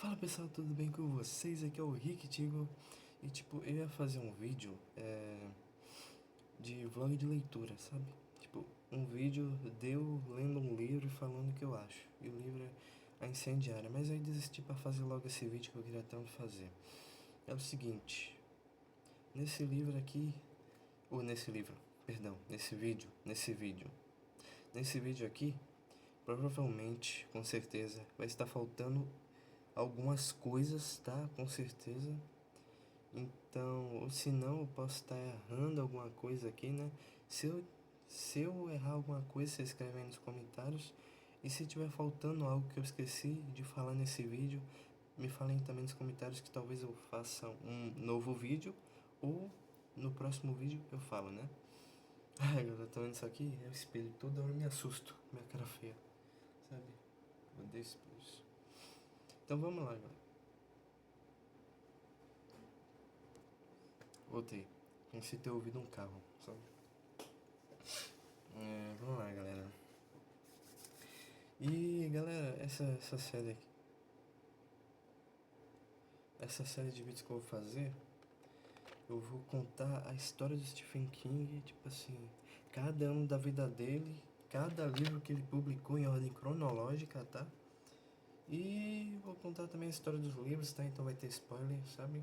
Fala pessoal, tudo bem com vocês? Aqui é o Rick Tigo. E eu ia fazer um vídeo de vlog de leitura, sabe? Um vídeo de eu lendo um livro e falando o que eu acho. E o livro é A Incendiária. Mas aí desisti pra fazer logo esse vídeo que eu queria tanto fazer. É o seguinte, nesse livro aqui, ou nesse livro, perdão, nesse vídeo aqui, provavelmente, com certeza, vai estar faltando algumas coisas, tá? Com certeza. Então, ou se não, eu posso estar errando alguma coisa aqui, né? Se eu errar alguma coisa, você escreve aí nos comentários. E se tiver faltando algo que eu esqueci de falar nesse vídeo, me falem também nos comentários que talvez eu faça um novo vídeo. Ou no próximo vídeo eu falo, né? Ai, galera, tá vendo isso aqui? É o espelho. Toda hora eu me assusto. Minha cara feia. Sabe? Eu odeio espelhos. Então vamos lá, galera. Voltei. Pensei ter ouvido um carro, sabe? Vamos lá, galera. E, galera, essa série de vídeos que eu vou fazer, eu vou contar a história do Stephen King, tipo assim, cada ano da vida dele, cada livro que ele publicou em ordem cronológica, tá? E vou contar também a história dos livros, tá? Então vai ter spoiler, sabe?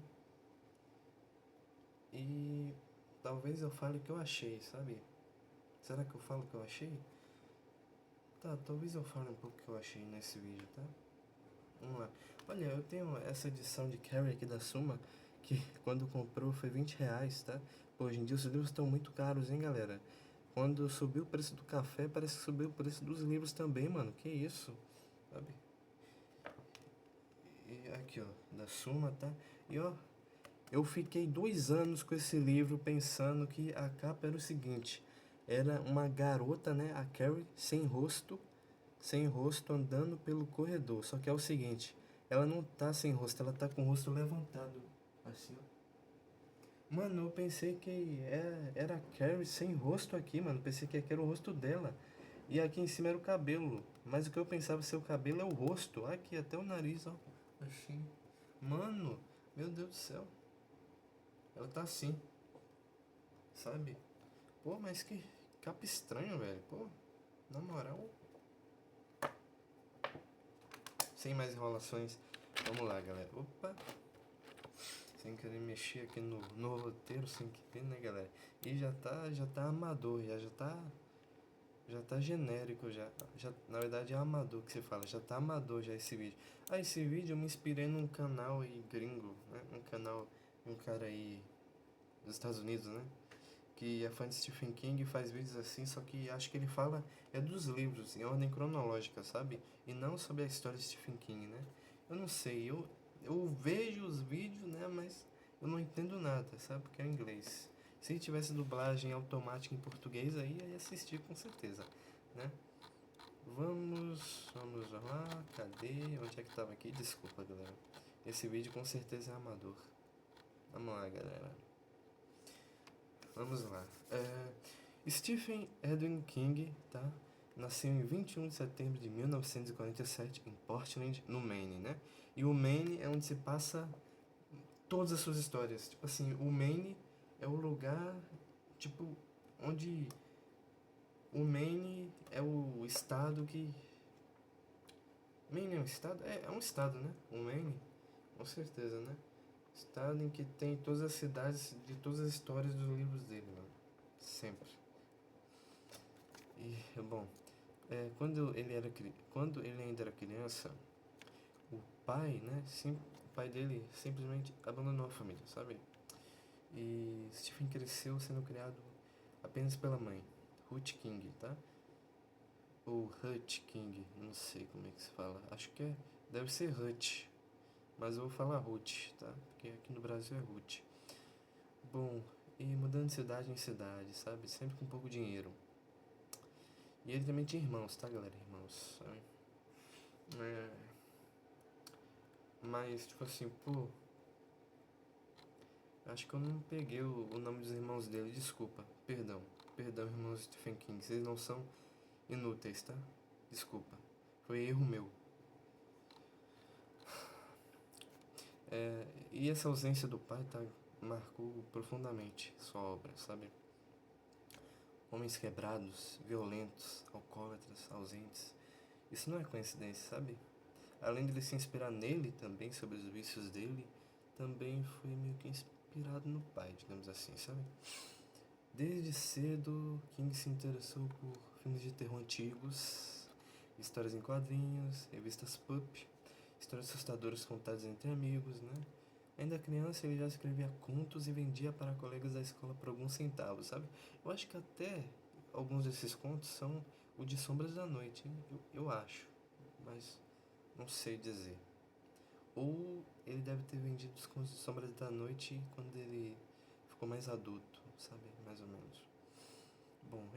E talvez eu fale o que eu achei, sabe? Será que eu falo o que eu achei? Tá, talvez eu fale um pouco o que eu achei nesse vídeo, tá? Vamos lá. Olha, eu tenho essa edição de Carrie aqui da Suma, que quando comprou foi R$ 20, tá? Pô, hoje em dia os livros estão muito caros, hein, galera? Quando subiu o preço do café, parece que subiu o preço dos livros também, mano. Que isso, sabe? E aqui, ó, da Suma, tá? E ó, eu fiquei 2 anos com esse livro pensando que a capa era o seguinte: era uma garota, né, a Carrie, sem rosto andando pelo corredor. Só que é o seguinte, ela não tá sem rosto, ela tá com o rosto levantado, assim, ó. Mano, eu pensei que era a Carrie sem rosto aqui, mano. Pensei que aqui era o rosto dela. E aqui em cima era o cabelo. Mas o que eu pensava ser o cabelo é o rosto. Aqui, até o nariz, ó. Assim. Mano, meu Deus do céu. Ela tá assim, sabe? Pô, mas que capa estranha, velho. Pô, na moral. Sem mais enrolações. Vamos lá, galera. Opa. Sem querer mexer aqui no roteiro, sem querer, né, galera? E já tá amador, já tá genérico, na verdade é amador que você fala, já tá amador já esse vídeo. Ah, esse vídeo eu me inspirei num canal aí gringo, né? Um canal, um cara aí dos Estados Unidos, né? Que é fã de Stephen King e faz vídeos assim, só que acho que ele fala dos livros, em ordem cronológica, sabe? E não sobre a história de Stephen King, né? Eu não sei, eu vejo os vídeos, né? Mas eu não entendo nada, sabe? Porque é em inglês. Se tivesse dublagem automática em português, aí eu ia assistir com certeza, né? Vamos lá, cadê? Onde é que tava aqui? Desculpa, galera. Esse vídeo com certeza é amador. Vamos lá, galera. Vamos lá. Stephen Edwin King, tá? Nasceu em 21 de setembro de 1947 em Portland, no Maine, né? E o Maine é onde se passa todas as suas histórias. Tipo assim, o Maine é o lugar, tipo, onde o Maine é o estado que... Maine é um estado? É um estado, né? O Maine, com certeza, né? Estado em que tem todas as cidades de todas as histórias dos livros dele, mano. Sempre. E, bom, quando ele ainda era criança, o pai, né, o pai dele simplesmente abandonou a família, sabe? E Stephen cresceu sendo criado apenas pela mãe, Ruth King, tá? Ou Hut King, não sei como é que se fala. Acho que deve ser Hut, mas eu vou falar Ruth, tá? Porque aqui no Brasil é Ruth. Bom, e mudando de cidade em cidade, sabe? Sempre com pouco dinheiro. E ele também tinha irmãos, tá, galera? Irmãos, sabe? É, mas, tipo assim, pô, acho que eu não peguei o nome dos irmãos dele, desculpa. Perdão, irmãos Stephen King, vocês não são inúteis, tá? Desculpa, foi erro meu. E essa ausência do pai marcou profundamente sua obra, sabe? Homens quebrados, violentos, alcoólatras, ausentes. Isso não é coincidência, sabe? Além de ele se inspirar nele também, sobre os vícios dele, também foi meio que inspirado no pai, digamos assim, sabe? Desde cedo, King se interessou por filmes de terror antigos, histórias em quadrinhos, revistas pulp, histórias assustadoras contadas entre amigos, né? Ainda criança, ele já escrevia contos e vendia para colegas da escola por alguns centavos, sabe? Eu acho que até alguns desses contos são o de Sombras da Noite, hein? Eu acho, mas não sei dizer. Ou ele deve ter vendido os contos de Sombras da Noite quando ele ficou mais adulto, sabe? Mais ou menos. Bom,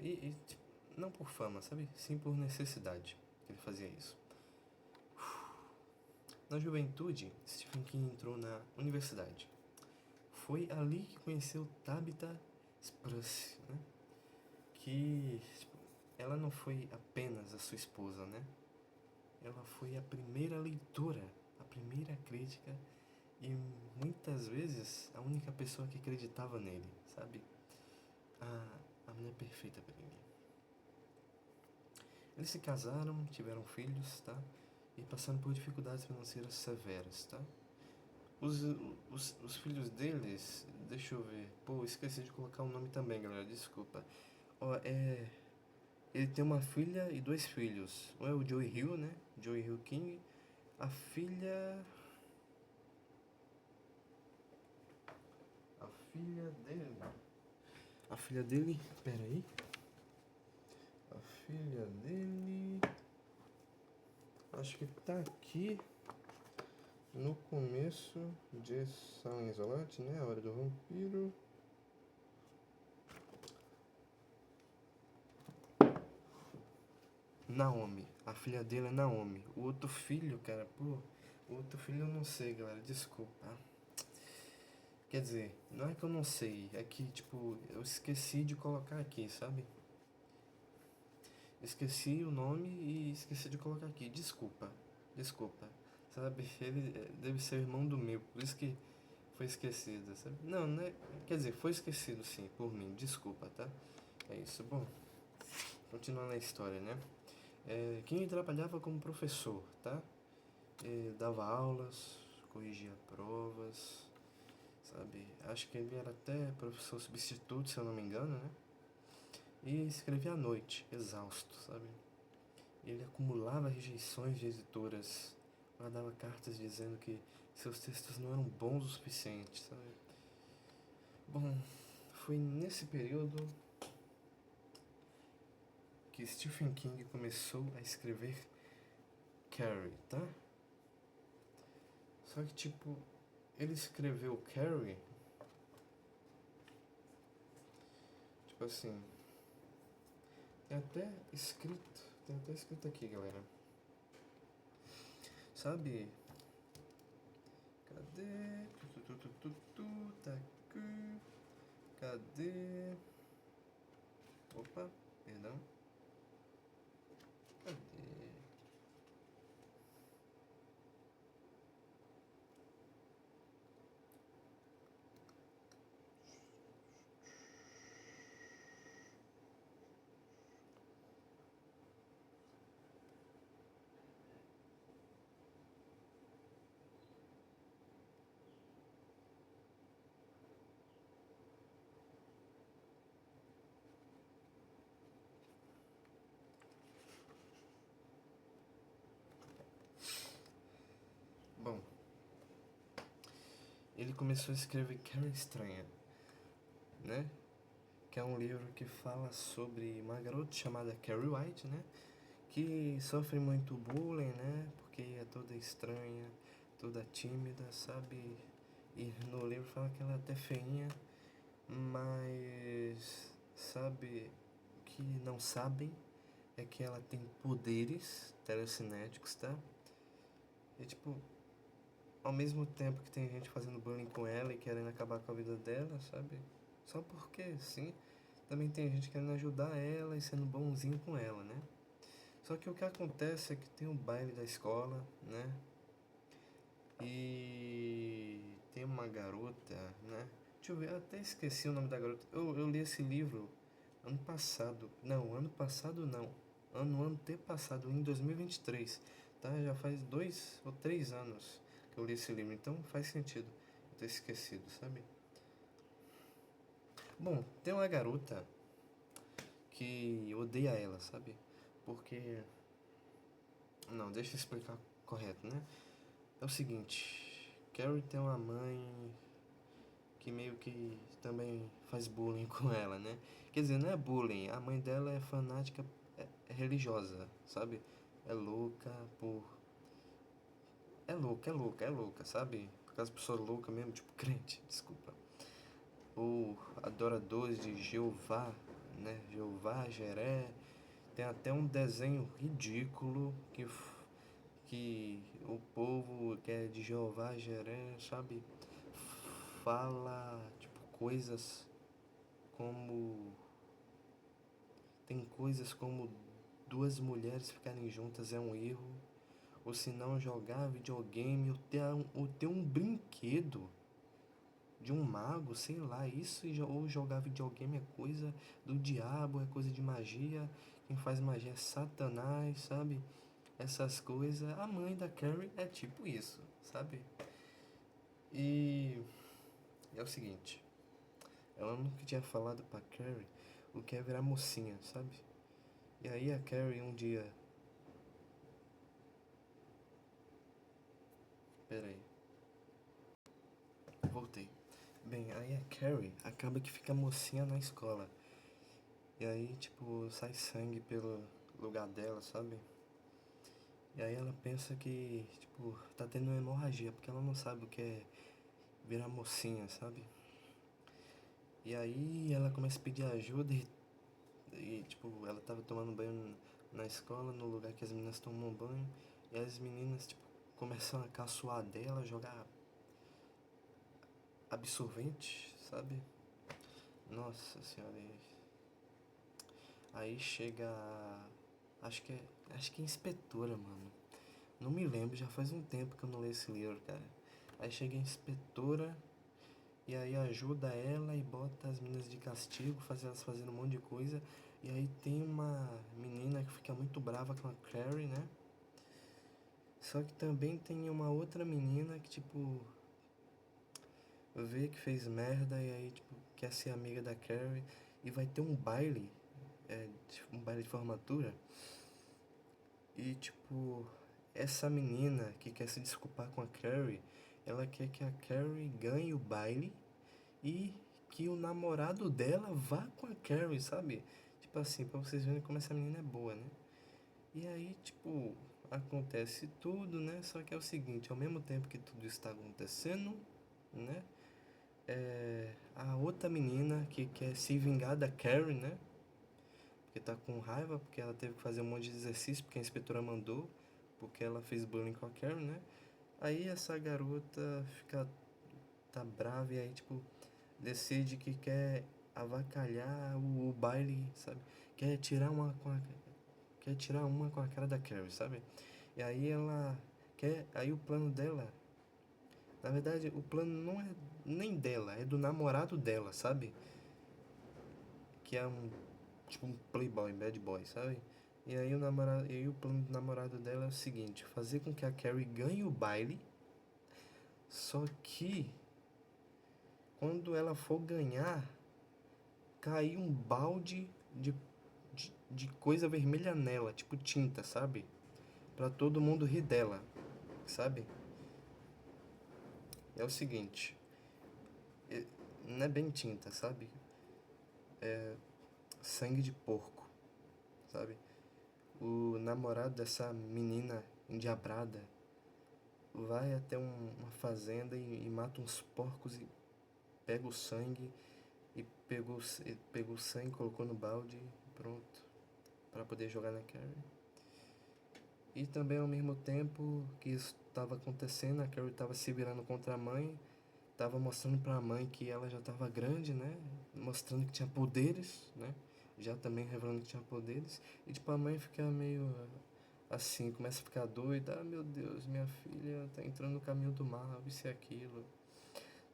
tipo, não por fama, sabe? Sim por necessidade que ele fazia isso. Na juventude, Stephen King entrou na universidade. Foi ali que conheceu Tabitha Spruce, né? Que tipo, ela não foi apenas a sua esposa, né? Ela foi a primeira leitora, a primeira crítica e muitas vezes a única pessoa que acreditava nele, sabe? A mulher perfeita para ele. Eles se casaram, tiveram filhos, tá? E passaram por dificuldades financeiras severas, tá? Os filhos deles, deixa eu ver. Pô, esqueci de colocar o nome também, galera, desculpa. Ó, ele tem uma filha e dois filhos. Um é o Joey Hill, né? Joey Hill King. A filha. A filha dele. A filha dele. Pera aí. A filha dele. Acho que tá aqui. No começo de Silent Isolate, né? A Hora do Vampiro. Naomi. A filha dele é Naomi. O outro filho, cara, pô. O outro filho eu não sei, galera. Desculpa. Quer dizer, não é que eu não sei. É que, tipo, eu esqueci de colocar aqui, sabe? Esqueci o nome e esqueci de colocar aqui. Desculpa. Desculpa. Sabe? Ele deve ser irmão do meu. Por isso que foi esquecido, sabe? Não, né? Quer dizer, foi esquecido sim, por mim. Desculpa, tá? É isso. Bom, continuando a história, né? Quem trabalhava como professor, tá? Dava aulas, corrigia provas, sabe? Acho que ele era até professor substituto, se eu não me engano, né? E escrevia à noite, exausto, sabe? Ele acumulava rejeições de editoras, mandava cartas dizendo que seus textos não eram bons o suficiente, sabe? Bom, foi nesse período que Stephen King começou a escrever Carrie, tá? Só que, tipo, ele escreveu Carrie, tipo assim, tem até escrito aqui, galera. Sabe? Cadê? Tá aqui. Cadê? Opa, perdão. Cadê? Bom, ele começou a escrever Carrie Estranha, né? Que é um livro que fala sobre uma garota chamada Carrie White, né? Que sofre muito bullying, né? Porque é toda estranha, toda tímida, sabe? E no livro fala que ela é até feinha, mas sabe que não sabem é que ela tem poderes telecinéticos, tá? E tipo, ao mesmo tempo que tem gente fazendo bullying com ela e querendo acabar com a vida dela, sabe? Só porque sim, também tem gente querendo ajudar ela e sendo bonzinho com ela, né? Só que o que acontece é que tem o baile da escola, né? E tem uma garota, né? Deixa eu ver, eu até esqueci o nome da garota. Eu li esse livro ano passado. Não, ano passado não. Ano antepassado, em 2023. Tá? Já faz 2 ou 3 anos que eu li esse livro. Então faz sentido eu ter esquecido, sabe? Bom, tem uma garota que odeia ela, sabe? Porque. Não, deixa eu explicar correto, né? É o seguinte. Carrie tem uma mãe que meio que também faz bullying com ela, né? Quer dizer, não é bullying, a mãe dela é fanática, é religiosa, sabe? É louca por. É louca, sabe? Aquelas pessoas loucas mesmo, tipo crente, desculpa. Ou adoradores de Jeová, né? Jeová, Jeré. Tem até um desenho ridículo que o povo que é de Jeová, Jeré, sabe? Fala, tipo, coisas como. Tem coisas como duas mulheres ficarem juntas é um erro. Ou se não jogar videogame, ou ter um brinquedo de um mago, sei lá, isso ou jogar videogame é coisa do diabo, é coisa de magia. Quem faz magia é Satanás, sabe? Essas coisas. A mãe da Carrie é tipo isso, sabe? E é o seguinte, ela nunca tinha falado pra Carrie o que é virar mocinha, sabe? E aí a Carrie um dia. Pera aí, voltei. Bem, aí a Carrie acaba que fica mocinha na escola. E aí, tipo, sai sangue pelo lugar dela, sabe? E aí ela pensa que, tipo, tá tendo uma hemorragia, porque ela não sabe o que é virar mocinha, sabe? E aí ela começa a pedir ajuda e tipo, ela tava tomando banho na escola, no lugar que as meninas tomam banho. E as meninas, tipo, começam a caçoar dela, jogar absorvente, sabe? Nossa senhora. Aí chega. Acho que é inspetora, mano. Não me lembro, já faz um tempo que eu não leio esse livro, cara. Aí chega a inspetora e aí ajuda ela e bota as meninas de castigo, faz elas fazendo um monte de coisa. E aí tem uma menina que fica muito brava com a Clary, né? Só que também tem uma outra menina que, tipo, vê que fez merda e aí, tipo, quer ser amiga da Carrie. E vai ter um baile, tipo, um baile de formatura. E, tipo, essa menina que quer se desculpar com a Carrie, ela quer que a Carrie ganhe o baile e que o namorado dela vá com a Carrie, sabe? Tipo assim, pra vocês verem como essa menina é boa, né? E aí, tipo, acontece tudo, né? Só que é o seguinte, ao mesmo tempo que tudo está acontecendo, né? A outra menina que quer se vingar da Carrie, né? Porque tá com raiva, porque ela teve que fazer um monte de exercício, porque a inspetora mandou, porque ela fez bullying com a Carrie, né? Aí essa garota tá brava e aí, tipo, decide que quer avacalhar o baile, sabe? Quer tirar uma com a cara da Carrie, sabe? E aí ela quer, aí o plano dela, na verdade, o plano não é nem dela, é do namorado dela, sabe? Que é tipo um playboy, bad boy, sabe? E aí o plano do namorado dela é o seguinte, fazer com que a Carrie ganhe o baile, só que quando ela for ganhar, cair um balde de coisa vermelha nela, tipo tinta, sabe? Pra todo mundo rir dela, sabe? É o seguinte, não é bem tinta, sabe? Sangue de porco, sabe? O namorado dessa menina endiabrada vai até uma fazenda e mata uns porcos e pega o sangue e pegou o sangue, colocou no balde e pronto, para poder jogar na Carrie. E também ao mesmo tempo que isso estava acontecendo, a Carrie estava se virando contra a mãe, estava mostrando para a mãe que ela já estava grande, né? Mostrando que tinha poderes, né? Já também revelando que tinha poderes. E tipo, a mãe fica meio assim, começa a ficar doida. Ah, meu Deus, minha filha tá entrando no caminho do mal, isso e aquilo.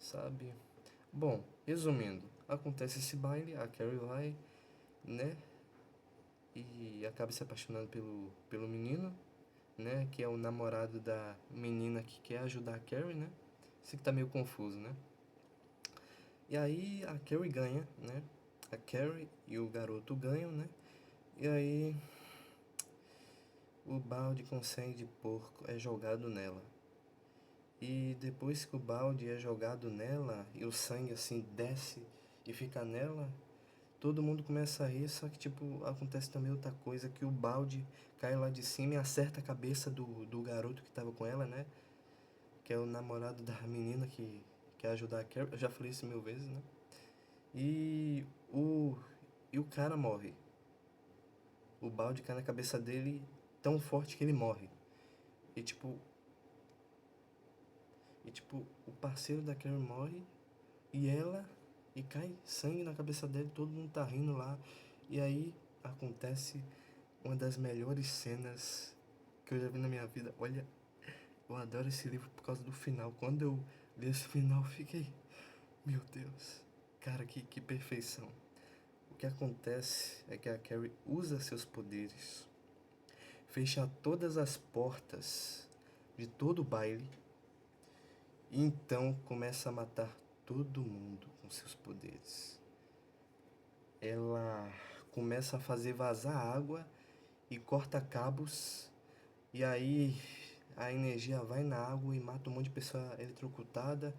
sabe? Bom, resumindo, acontece esse baile, a Carrie vai, né? E acaba se apaixonando pelo menino, né? Que é o namorado da menina que quer ajudar a Carrie, né? Isso que tá meio confuso, né? E aí a Carrie ganha, né? A Carrie e o garoto ganham, né? E aí o balde com sangue de porco é jogado nela. E depois que o balde é jogado nela e o sangue assim desce e fica nela, todo mundo começa a rir, só que tipo, acontece também outra coisa, que o balde cai lá de cima e acerta a cabeça do garoto que tava com ela, né? Que é o namorado da menina que quer ajudar a Carrie. Eu já falei isso 1000 vezes, né? E o, e o cara morre. O balde cai na cabeça dele tão forte que ele morre. E tipo, o parceiro da Carrie morre e ela, e cai sangue na cabeça dele, todo mundo tá rindo lá. E aí acontece uma das melhores cenas que eu já vi na minha vida. Olha, eu adoro esse livro por causa do final. Quando eu li esse final, eu fiquei, meu Deus, cara, que perfeição. O que acontece é que a Carrie usa seus poderes, fecha todas as portas de todo o baile e então começa a matar todo mundo com seus poderes. Ela começa a fazer vazar água e corta cabos, e aí a energia vai na água e mata um monte de pessoa eletrocutada.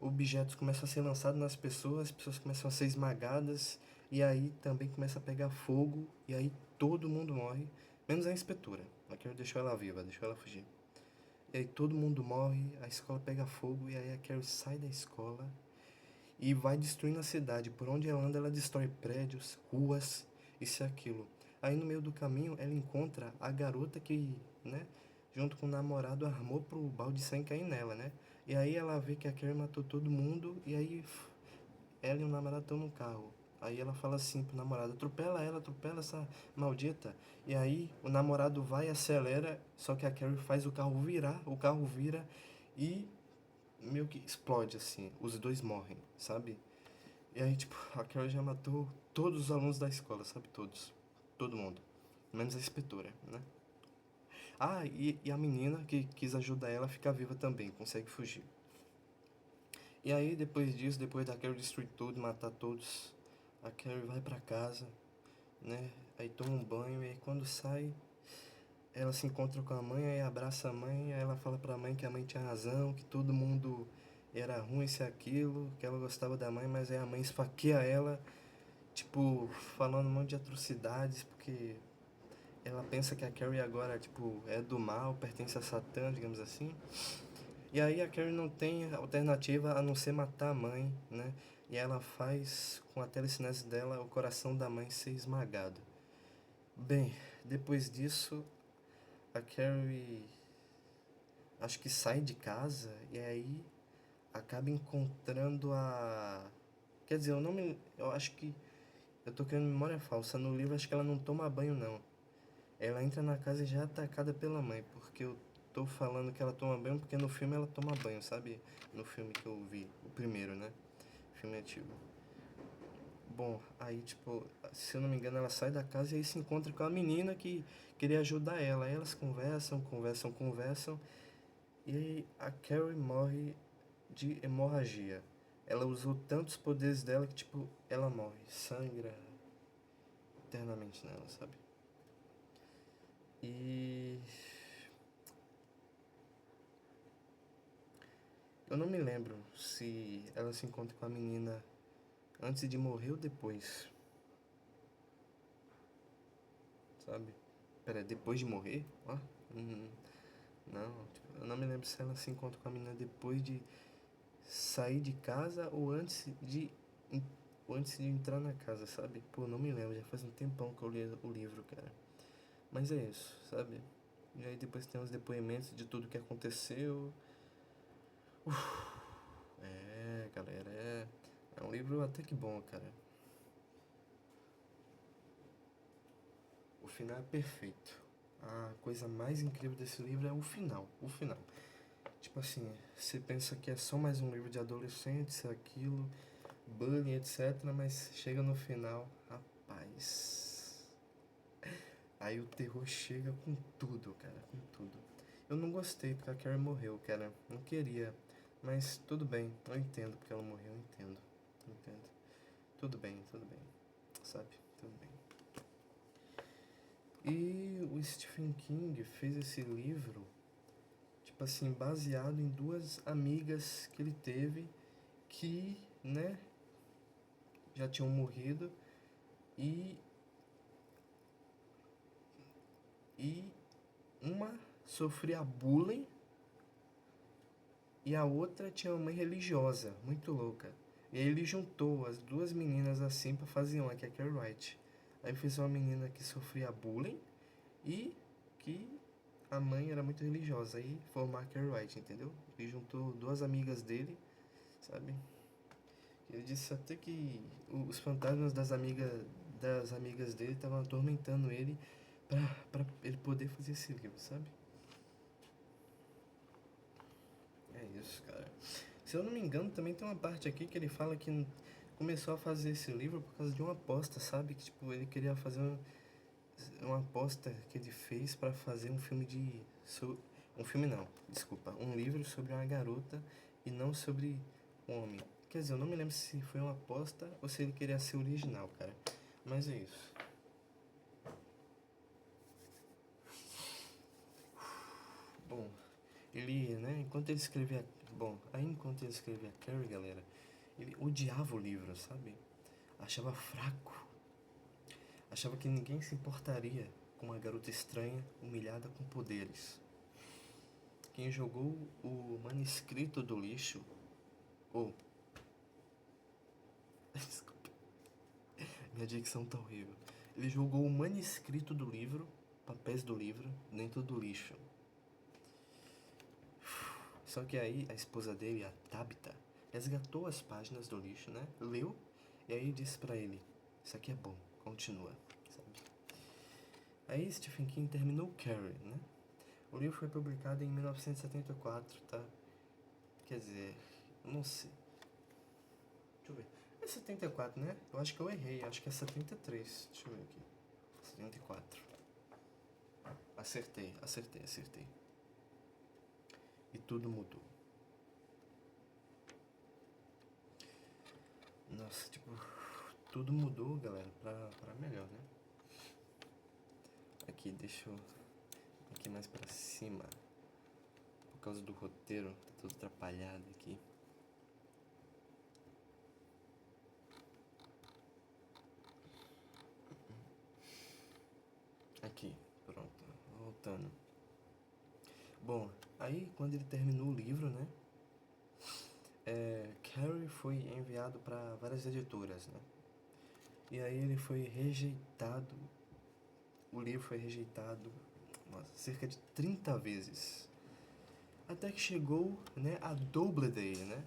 Objetos começam a ser lançados nas pessoas, as pessoas começam a ser esmagadas, e aí também começa a pegar fogo, e aí todo mundo morre, menos a inspetora. A Carrie deixou ela viva, deixou ela fugir. E aí todo mundo morre, a escola pega fogo, e aí a Carrie sai da escola e vai destruindo a cidade. Por onde ela anda, ela destrói prédios, ruas, isso e aquilo. Aí no meio do caminho, ela encontra a garota que, né, junto com o namorado, armou pro balde de sangue cair nela, né? E aí ela vê que a Carrie matou todo mundo, e aí ela e o namorado estão no carro. Aí ela fala assim pro namorado, atropela essa maldita. E aí o namorado vai e acelera, só que a Carrie faz o carro vira e meio que explode assim. Os dois morrem, sabe? E aí, tipo, a Carol já matou todos os alunos da escola, sabe? Todos. Todo mundo. Menos a inspetora, né? Ah, e a menina que quis ajudar ela fica viva também, consegue fugir. E aí, depois disso, depois da Carol destruir tudo, matar todos, a Carol vai pra casa, né? Aí toma um banho, e aí quando sai, ela se encontra com a mãe, aí abraça a mãe, aí ela fala pra mãe que a mãe tinha razão, que todo mundo era ruim, isso e aquilo, que ela gostava da mãe, mas aí a mãe esfaqueia ela, tipo, falando um monte de atrocidades, porque ela pensa que a Carrie agora, tipo, é do mal, pertence a Satã, digamos assim. E aí a Carrie não tem alternativa a não ser matar a mãe, né? E ela faz, com a telecinese dela, o coração da mãe ser esmagado. Bem, depois disso, a Carrie acho que sai de casa e aí acaba encontrando a... Quer dizer, eu acho que eu tô criando memória falsa. No livro acho que ela não toma banho não. Ela entra na casa e já é atacada pela mãe, porque eu tô falando que ela toma banho porque no filme ela toma banho, sabe? No filme que eu vi, o primeiro, né? Filme antigo. Bom, aí tipo, se eu não me engano, ela sai da casa e aí se encontra com a menina que queria ajudar ela. Aí elas conversam. E aí a Carrie morre de hemorragia. Ela usou tantos poderes dela que tipo, ela morre, sangra eternamente nela, sabe? E eu não me lembro se ela se encontra com a menina antes de morrer ou depois, sabe? Pera, depois de morrer? Ó, hum, não, tipo, eu não me lembro se ela se encontra com a menina depois de sair de casa ou antes de entrar na casa, sabe? Pô, não me lembro, já faz um tempão que eu li o livro, cara. Mas é isso, sabe? E aí depois tem os depoimentos de tudo que aconteceu. É, galera, é um livro até que bom, cara. O final é perfeito. A coisa mais incrível desse livro é o final. O final. Tipo assim, você pensa que é só mais um livro de adolescentes, aquilo, bullying, etc. Mas chega no final, rapaz. Aí o terror chega com tudo, cara, com tudo. Eu não gostei porque a Carrie morreu, cara. Não queria. Mas tudo bem, eu entendo porque ela morreu, eu entendo. Entendo. Tudo bem, sabe? Tudo bem. E o Stephen King fez esse livro, tipo assim, baseado em duas amigas que ele teve que, né, já tinham morrido e e uma sofria bullying e a outra tinha uma mãe religiosa, muito louca. E aí ele juntou as duas meninas assim pra fazer uma, que é a Carrie White. Aí fez uma menina que sofria bullying e que a mãe era muito religiosa. Aí formou a Carrie White, entendeu? Ele juntou duas amigas dele, sabe? Ele disse até que os fantasmas das amigas dele estavam atormentando ele pra ele poder fazer esse livro, sabe? É isso, cara. Se eu não me engano, também tem uma parte aqui que ele fala que começou a fazer esse livro por causa de uma aposta, sabe? Que tipo, ele queria fazer uma aposta que ele fez pra fazer um filme um filme não, desculpa. Um livro sobre uma garota e não sobre um homem. Quer dizer, eu não me lembro se foi uma aposta ou se ele queria ser original, cara. Mas é isso. Bom, ele, né, enquanto ele escrevia... Bom, aí enquanto ele escrevia Carrie, galera, ele odiava o livro, sabe? Achava fraco. Achava que ninguém se importaria com uma garota estranha, humilhada com poderes. Quem jogou o manuscrito do lixo... Ou... Desculpa, minha dicção tá horrível. Ele jogou o manuscrito do livro, papéis do livro, dentro do lixo. Só que aí a esposa dele, a Tabitha, resgatou as páginas do lixo, né? Leu e aí disse pra ele: isso aqui é bom, continua, sabe? Aí Stephen King terminou Carrie, né? O livro foi publicado em 1974, tá? Quer dizer, não sei. Deixa eu ver. É 74, né? Eu acho que eu errei, acho que é 73. Deixa eu ver aqui. 74. Acertei. E tudo mudou. Nossa, tipo, tudo mudou, galera, pra melhor, né? Aqui, deixa eu... Aqui mais pra cima. Por causa do roteiro, tá tudo atrapalhado aqui. Aqui, pronto, voltando. Bom, aí quando ele terminou o livro, né? Carrie foi enviado para várias editoras, né? E aí ele foi rejeitado. O livro foi rejeitado, nossa, cerca de 30 vezes. Até que chegou, né, a Doubleday, né?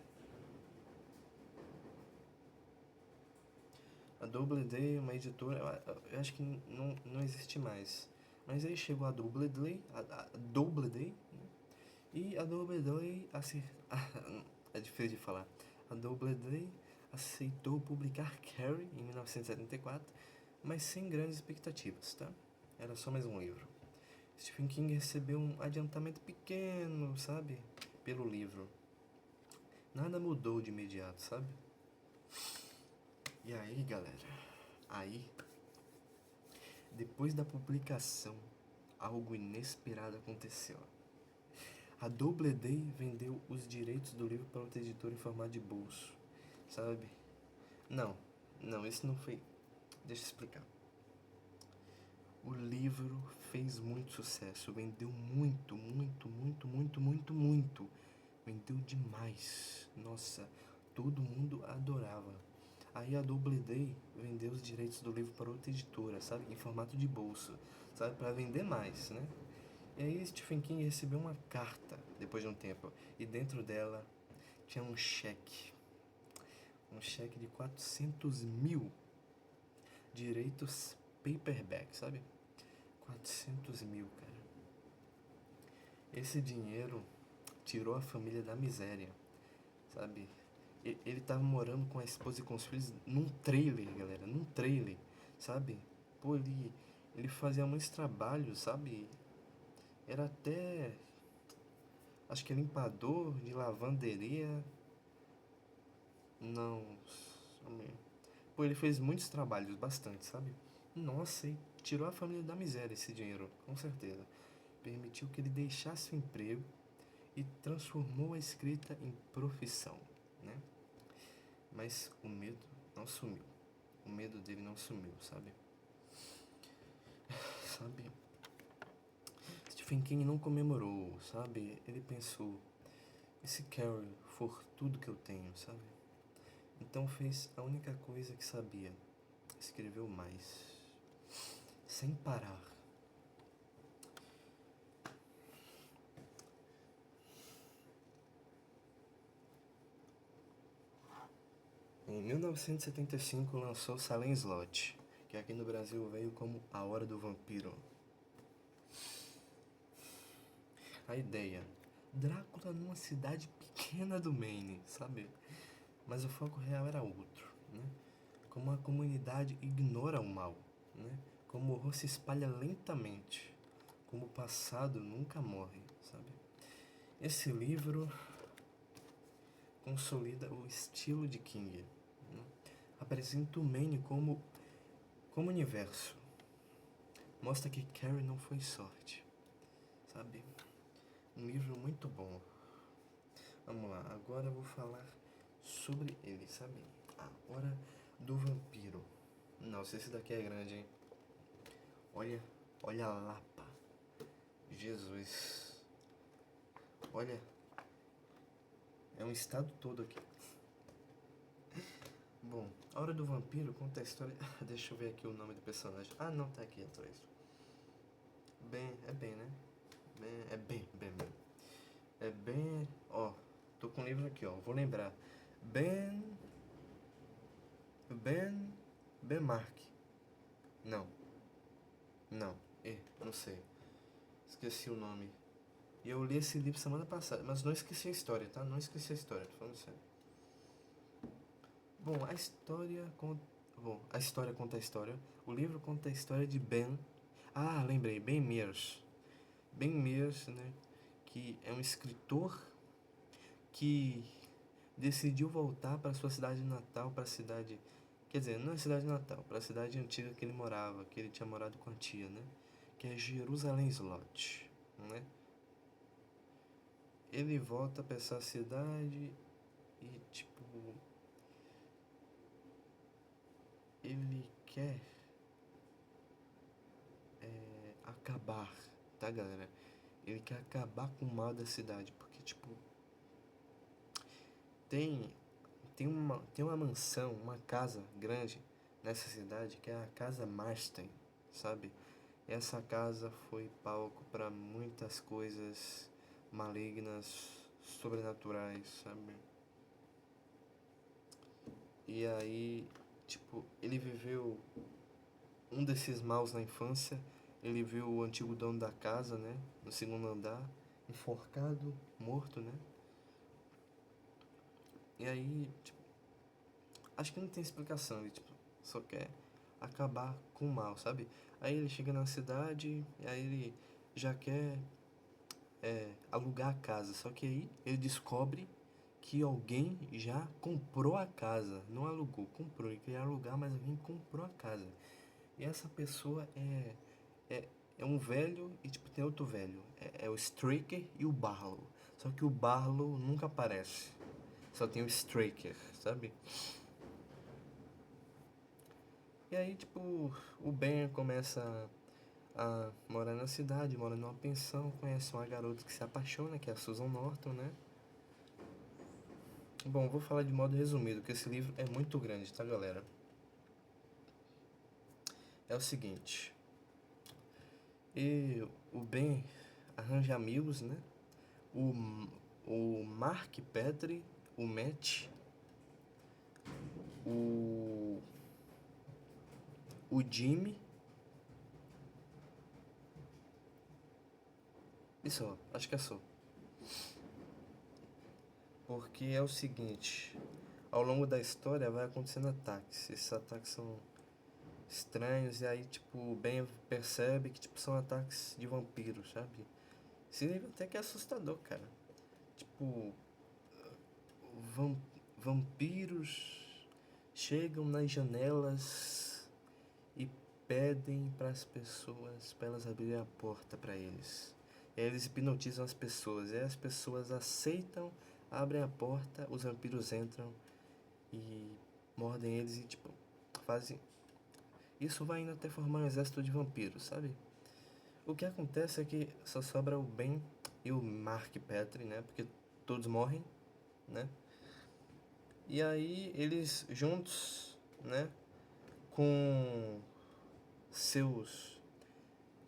A Doubleday é uma editora, eu acho que não existe mais. Mas aí chegou a Doubleday, a Doubleday, né? E a Doubleday, assim, é difícil de falar. A Doubleday aceitou publicar Carrie em 1974, mas sem grandes expectativas, tá? Era só mais um livro. Stephen King recebeu um adiantamento pequeno, sabe? Pelo livro. Nada mudou de imediato, sabe? E aí, galera? Aí, depois da publicação, algo inesperado aconteceu. A Doubleday vendeu os direitos do livro para outra editora em formato de bolso, sabe? Não, isso não foi... Deixa eu explicar. O livro fez muito sucesso, vendeu muito. Vendeu demais. Nossa, todo mundo adorava. Aí a Doubleday vendeu os direitos do livro para outra editora, sabe? Em formato de bolso, sabe? Para vender mais, né? E aí Stephen King recebeu uma carta depois de um tempo. E dentro dela tinha um cheque. Um cheque de 400 mil direitos paperback, sabe? 400 mil, cara. Esse dinheiro tirou a família da miséria, sabe? Ele tava morando com a esposa e com os filhos num trailer, galera, num trailer, sabe? Pô, ele fazia muitos trabalhos, sabe? Era até, acho que limpador de lavanderia. Não, pô, ele fez muitos trabalhos, bastante, sabe? Nossa, e tirou a família da miséria esse dinheiro, com certeza. Permitiu que ele deixasse o emprego e transformou a escrita em profissão, né? Mas o medo não sumiu. O medo dele não sumiu, sabe? Sabe? Stephen King não comemorou, sabe? Ele pensou, e se Carrie for tudo que eu tenho, sabe? Então fez a única coisa que sabia. Escreveu mais. Sem parar. Em 1975 lançou Salem Slot, que aqui no Brasil veio como A Hora do Vampiro. A ideia, Drácula numa cidade pequena do Maine, sabe? Mas o foco real era outro, né? Como a comunidade ignora o mal, né? Como o horror se espalha lentamente, como o passado nunca morre, sabe? Esse livro consolida o estilo de King, né? Apresenta o Maine como universo. Mostra que Carrie não foi sorte, sabe? Um livro muito bom. Vamos lá, agora eu vou falar sobre ele, sabe? A Hora do Vampiro. Nossa, esse daqui é grande, hein? Olha a Lapa. Jesus. Olha, é um estado todo aqui. Bom, A Hora do Vampiro conta a história... Deixa eu ver aqui o nome do personagem. Ah, não, tá aqui atrás. É bem, né? É bem. É bem... Ó, tô com o livro aqui, ó. Vou lembrar. Ben Mark. Não. Não sei. Esqueci o nome. E eu li esse livro semana passada, mas não esqueci a história, tá? Não esqueci a história, tô falando sério. Bom, a história conta a história. O livro conta a história de Ben. Ah, lembrei, Ben Mears. Ben Mears, né? Que é um escritor que decidiu voltar para sua cidade natal, para a cidade... Quer dizer, não é a cidade natal, para a cidade antiga que ele morava, que ele tinha morado com a tia, né? Que é Jerusalém Slot, né? Ele volta para essa cidade e, tipo... Ele quer acabar, tá, galera? Ele quer acabar com o mal da cidade, porque, tipo... Tem uma mansão, uma casa grande nessa cidade, que é a Casa Marston, sabe? Essa casa foi palco para muitas coisas malignas, sobrenaturais, sabe? E aí, tipo, ele viveu um desses maus na infância. Ele viu o antigo dono da casa, né? No segundo andar, enforcado, morto, né? E aí, tipo, acho que não tem explicação. Ele, tipo, só quer acabar com o mal, sabe? Aí ele chega na cidade, e aí ele já quer alugar a casa. Só que aí ele descobre que alguém já comprou a casa. Não alugou, comprou. Ele queria alugar, mas alguém comprou a casa. E essa pessoa é um velho e, tipo, tem outro velho. É o Straker e o Barlow. Só que o Barlow nunca aparece. Só tem o Straker, sabe? E aí, tipo, o Ben começa a morar na cidade, mora numa pensão, conhece uma garota que se apaixona, que é a Susan Norton, né? Bom, vou falar de modo resumido, porque esse livro é muito grande, tá, galera? É o seguinte. E o Ben arranja amigos, né? O Mark Petrie, o Matt, o Jimmy. E só, acho que é só. Porque é o seguinte, ao longo da história vai acontecendo ataques. Esses ataques são estranhos e aí, tipo, o Ben percebe que, tipo, são ataques de vampiros, sabe? Esse livro até que é assustador, cara. Tipo, vam- vampiros chegam nas janelas e pedem para as pessoas, para elas abrirem a porta para eles. E aí eles hipnotizam as pessoas, e aí as pessoas aceitam, abrem a porta, os vampiros entram e mordem eles e, tipo, fazem. Isso vai indo até formar um exército de vampiros, sabe? O que acontece é que só sobra o Ben e o Mark Petrie, né? Porque todos morrem, né? E aí eles juntos, né? Com seus,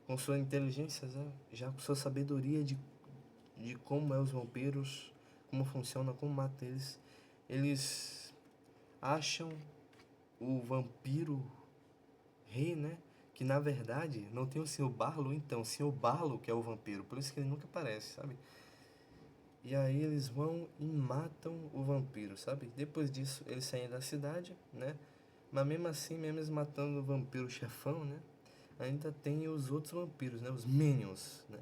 com sua inteligência, né? Já com sua sabedoria de como é os vampiros, como funciona, como mata eles, eles acham o vampiro rei, né? Que na verdade não tem o Sr. Barlow, então, o Sr. Barlow que é o vampiro, por isso que ele nunca aparece, sabe? E aí eles vão e matam o vampiro, sabe? Depois disso eles saem da cidade, né? Mas mesmo assim, mesmo eles matando o vampiro chefão, né? Ainda tem os outros vampiros, né? Os Minions, né?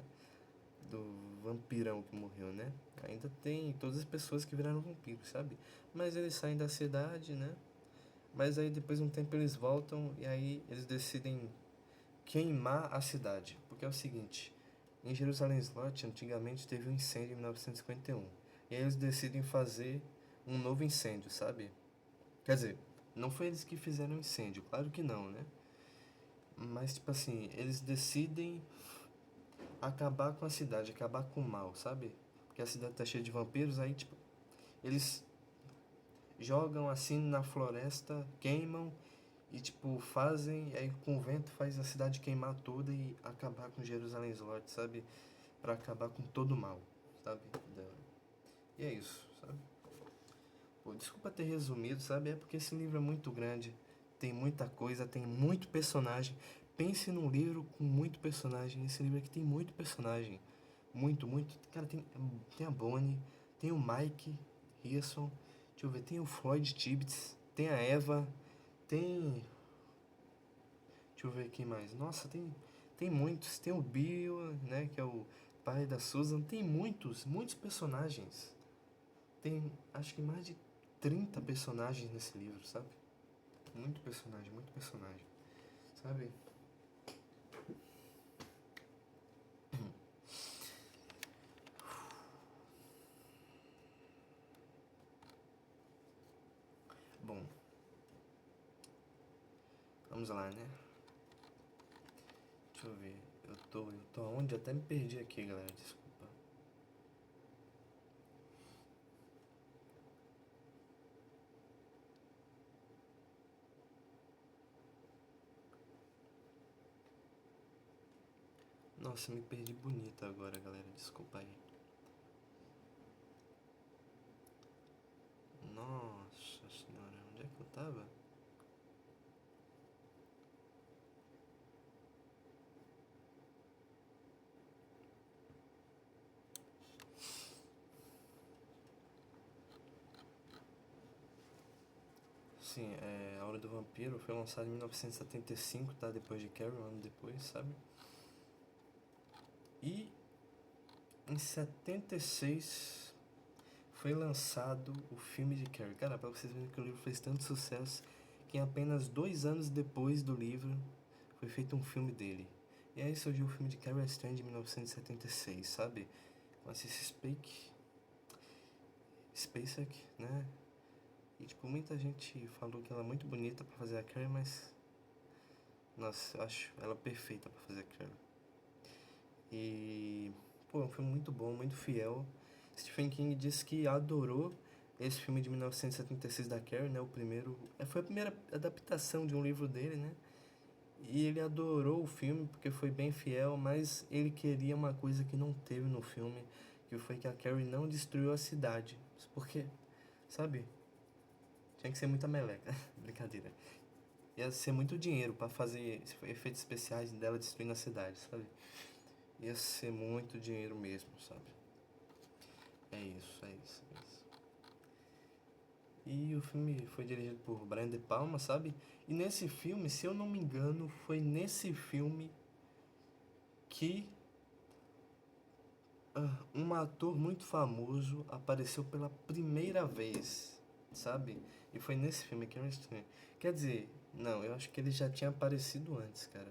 Do vampirão que morreu, né? Ainda tem todas as pessoas que viraram vampiros, sabe? Mas eles saem da cidade, né? Mas aí depois de um tempo eles voltam e aí eles decidem queimar a cidade. Porque é o seguinte, em Jerusalém Slot antigamente teve um incêndio em 1951. E aí eles decidem fazer um novo incêndio, sabe? Quer dizer, não foi eles que fizeram o incêndio, claro que não, né? Mas tipo assim, eles decidem acabar com a cidade, acabar com o mal, sabe? Porque a cidade tá cheia de vampiros, aí tipo, eles jogam assim na floresta, queimam e tipo fazem, aí com o vento faz a cidade queimar toda e acabar com Jerusalém Slot, sabe? Pra acabar com todo o mal, sabe? E é isso, sabe? Pô, desculpa ter resumido, sabe? É porque esse livro é muito grande, tem muita coisa, tem muito personagem. Pense num livro com muito personagem. Esse livro aqui tem muito personagem. Muito, muito. Cara, tem a Bonnie, tem o Mike Risson, deixa eu ver, tem o Floyd Tibbets, tem a Eva, tem. Deixa eu ver quem mais. Nossa, tem muitos. Tem o Bill, né? Que é o pai da Susan. Tem muitos, muitos personagens. Tem acho que mais de 30 personagens nesse livro, sabe? Muito personagem. Sabe? Bom, vamos lá, né? Deixa eu ver. Eu tô aonde? Eu até me perdi aqui, galera. Desculpa. Nossa, me perdi bonito agora, galera. Desculpa aí. Nossa senhora, onde é que eu tava? Sim, A Hora do Vampiro foi lançado em 1975, tá? Depois de Carrie, um ano depois, sabe? E em 76 foi lançado o filme de Carrie. Cara, pra vocês verem que o livro fez tanto sucesso que em apenas 2 anos depois do livro foi feito um filme dele. E aí surgiu o filme de Carrie Strand em 1976, sabe? Com a Cissy Spacek, né? E tipo, muita gente falou que ela é muito bonita pra fazer a Carrie, mas nossa, eu acho ela perfeita pra fazer a Carrie. E pô, é um filme muito bom, muito fiel. Stephen King disse que adorou esse filme de 1976 da Carrie, né? O primeiro, foi a primeira adaptação de um livro dele, né? E ele adorou o filme porque foi bem fiel, mas ele queria uma coisa que não teve no filme, que foi que a Carrie não destruiu a cidade. Porque, sabe? Tinha que ser muita meleca. Brincadeira. Ia ser muito dinheiro pra fazer efeitos especiais dela destruindo a cidade, sabe? Ia ser muito dinheiro mesmo, sabe? É isso, é isso, é isso. E o filme foi dirigido por Brian De Palma, sabe? E nesse filme, se eu não me engano, foi nesse filme que um ator muito famoso apareceu pela primeira vez, sabe? E foi nesse filme que é estranho. Quer dizer, não, eu acho que ele já tinha aparecido antes, cara.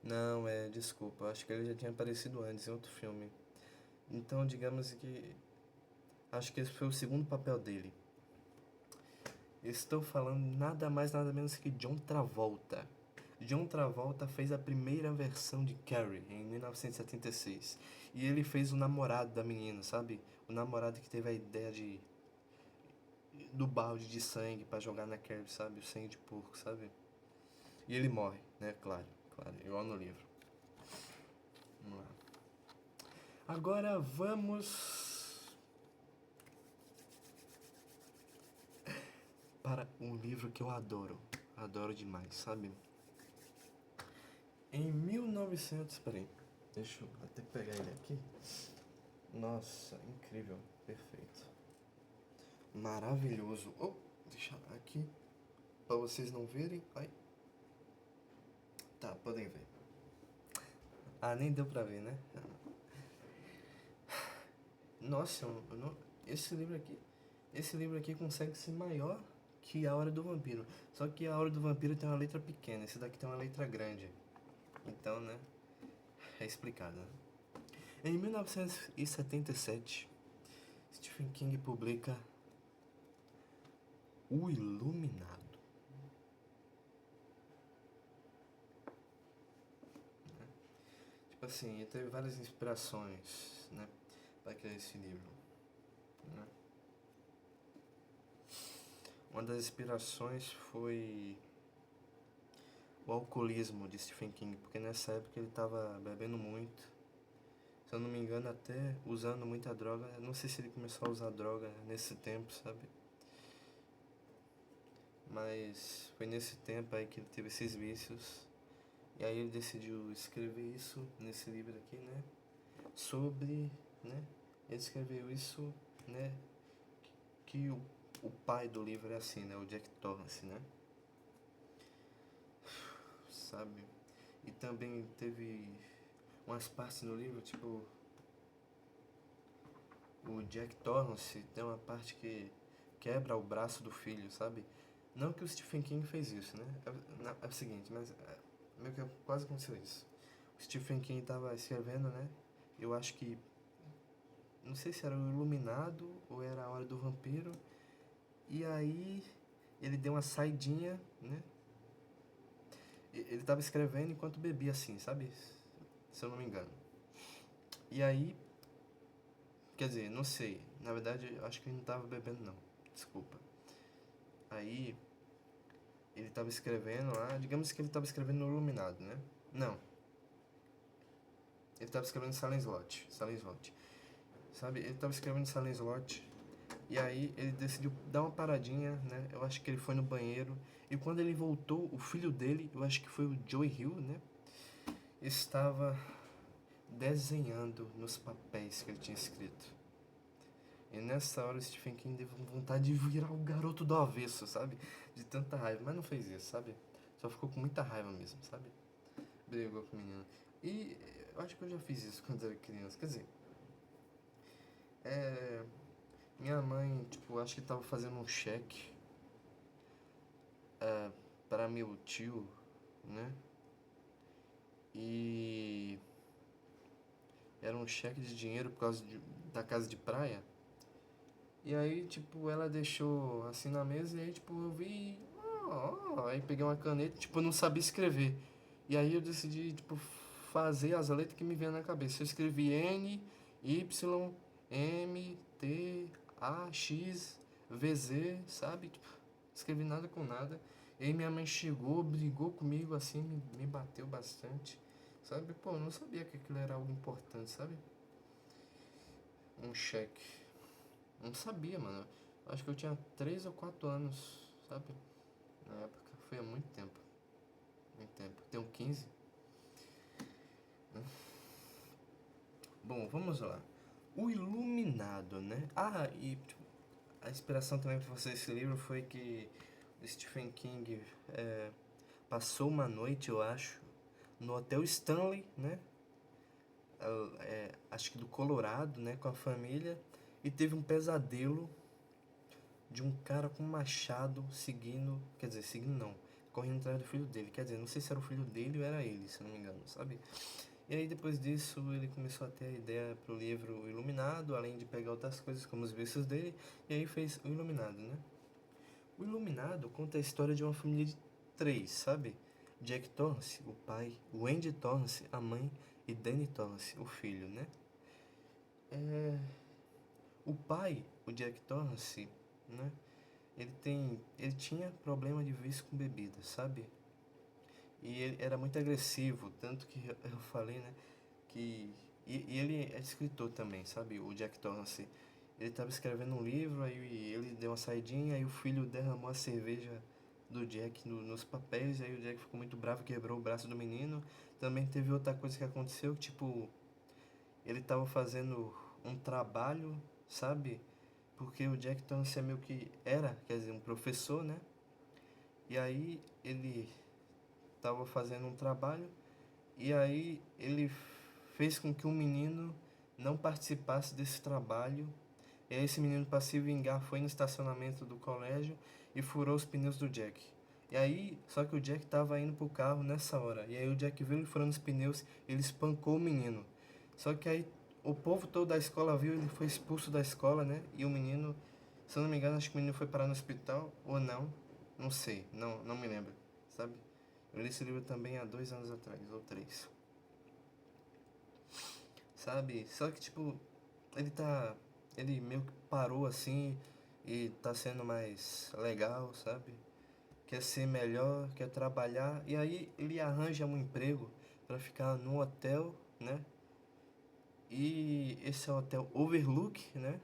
Não, desculpa, eu acho que ele já tinha aparecido antes em outro filme. Então, digamos que acho que esse foi o segundo papel dele. Estou falando nada mais nada menos que John Travolta. John Travolta fez a primeira versão de Carrie em 1976. E ele fez o namorado da menina, sabe? O namorado que teve a ideia do balde de sangue pra jogar na Carrie, sabe? O sangue de porco, sabe? E ele morre, né? Claro, igual no livro. Vamos lá. Agora vamos para um livro que eu adoro demais, sabe? Em 1900, peraí, deixa eu até pegar ele aqui. Nossa, incrível, perfeito, maravilhoso. Oh, deixa aqui para vocês não verem. Ai, tá, podem ver. Ah, nem deu pra ver, né? Nossa, esse livro aqui consegue ser maior que A Hora do Vampiro. Só que A Hora do Vampiro tem uma letra pequena, esse daqui tem uma letra grande. Então, né, é explicado, né? Em 1977, Stephen King publica O Iluminado. Tipo assim, ele teve várias inspirações, né, para criar esse livro, né? Uma das inspirações foi o alcoolismo de Stephen King, porque nessa época ele tava bebendo muito. Se eu não me engano, até usando muita droga. Não sei se ele começou a usar droga nesse tempo, sabe? Mas foi nesse tempo aí que ele teve esses vícios. E aí ele decidiu escrever isso nesse livro aqui, né? Sobre, né? Ele escreveu isso, né? Que o pai do livro é assim, né? O Jack Torrance, né? Sabe? E também teve umas partes no livro, tipo, o Jack Torrance tem uma parte que quebra o braço do filho, sabe? Não que o Stephen King fez isso, né? É o seguinte, mas meio que quase aconteceu isso. O Stephen King tava escrevendo, né? Eu acho que, não sei se era o Iluminado ou era a Hora do Vampiro. E aí ele deu uma saidinha, né? Ele tava escrevendo enquanto bebia assim, sabe? Se eu não me engano. E aí, quer dizer, não sei. Na verdade, eu acho que ele não tava bebendo não. Desculpa. Aí ele tava escrevendo lá, digamos que ele tava escrevendo no Iluminado, né? Não. Ele tava escrevendo Silent Slot, sabe? Ele tava escrevendo Silent Slot e aí ele decidiu dar uma paradinha, né? Eu acho que ele foi no banheiro e quando ele voltou, o filho dele, eu acho que foi o Joey Hill, né? Estava desenhando nos papéis que ele tinha escrito. E nessa hora o Stephen King teve vontade de virar o garoto do avesso, sabe? De tanta raiva, mas não fez isso, sabe? Só ficou com muita raiva mesmo, sabe? Brigou com o menino. E eu acho que eu já fiz isso quando era criança. Quer dizer, minha mãe, tipo, acho que tava fazendo um cheque para meu tio, né? E era um cheque de dinheiro por causa da casa de praia. E aí, tipo, ela deixou assim na mesa e aí, tipo, eu vi. Aí peguei uma caneta, tipo, eu não sabia escrever. E aí eu decidi, tipo, fazer as letras que me vinham na cabeça. Eu escrevi N, Y, M, T, A, X, V, Z, sabe? Tipo, escrevi nada com nada. E aí minha mãe chegou, brigou comigo assim, me bateu bastante. Sabe? Pô, eu não sabia que aquilo era algo importante, sabe? Um cheque. Não sabia, mano. Acho que eu tinha 3 ou 4 anos, sabe? Na época. Foi há muito tempo. Muito tempo. Tenho 15. Bom, vamos lá. O Iluminado, né? Ah, e tipo, a inspiração também para fazer esse livro foi que o Stephen King passou uma noite, eu acho, no Hotel Stanley, né? Acho que do Colorado, né? Com a família. E teve um pesadelo de um cara com um machado seguindo... Quer dizer, seguindo não. Correndo atrás do filho dele. Quer dizer, não sei se era o filho dele ou era ele, se não me engano, sabe? E aí depois disso ele começou a ter a ideia pro livro Iluminado, além de pegar outras coisas como os vícios dele, e aí fez o Iluminado, né? O Iluminado conta a história de uma família de três, sabe? Jack Torrance, o pai, Wendy Torrance, a mãe, e Danny Torrance, o filho, né? O pai, o Jack Torrance, né? Ele tinha problema de vício com bebida, sabe? E ele era muito agressivo, tanto que eu falei, né? E ele é escritor também, sabe? O Jack Torrance. Ele estava escrevendo um livro, aí ele deu uma saidinha, aí o filho derramou a cerveja do Jack nos papéis, aí o Jack ficou muito bravo, quebrou o braço do menino. Também teve outra coisa que aconteceu, tipo, ele estava fazendo um trabalho, sabe? Porque o Jack Torrance é meio que era, quer dizer, um professor, né? E aí ele estava fazendo um trabalho e aí ele fez com que um menino não participasse desse trabalho. E aí esse menino, para se vingar, foi no estacionamento do colégio e furou os pneus do Jack. E aí, só que o Jack estava indo pro carro nessa hora. E aí o Jack viu ele furando os pneus, ele espancou o menino. Só que aí o povo todo da escola viu, ele foi expulso da escola, né? E o menino, se eu não me engano, acho que o menino foi parar no hospital ou não. Não sei, não me lembro, sabe? Eu li esse livro também há 2 anos atrás, ou 3. Sabe? Só que, tipo, ele tá... Ele meio que parou, assim, e tá sendo mais legal, sabe? Quer ser melhor, quer trabalhar. E aí ele arranja um emprego pra ficar num hotel, né? E esse é o hotel Overlook, né?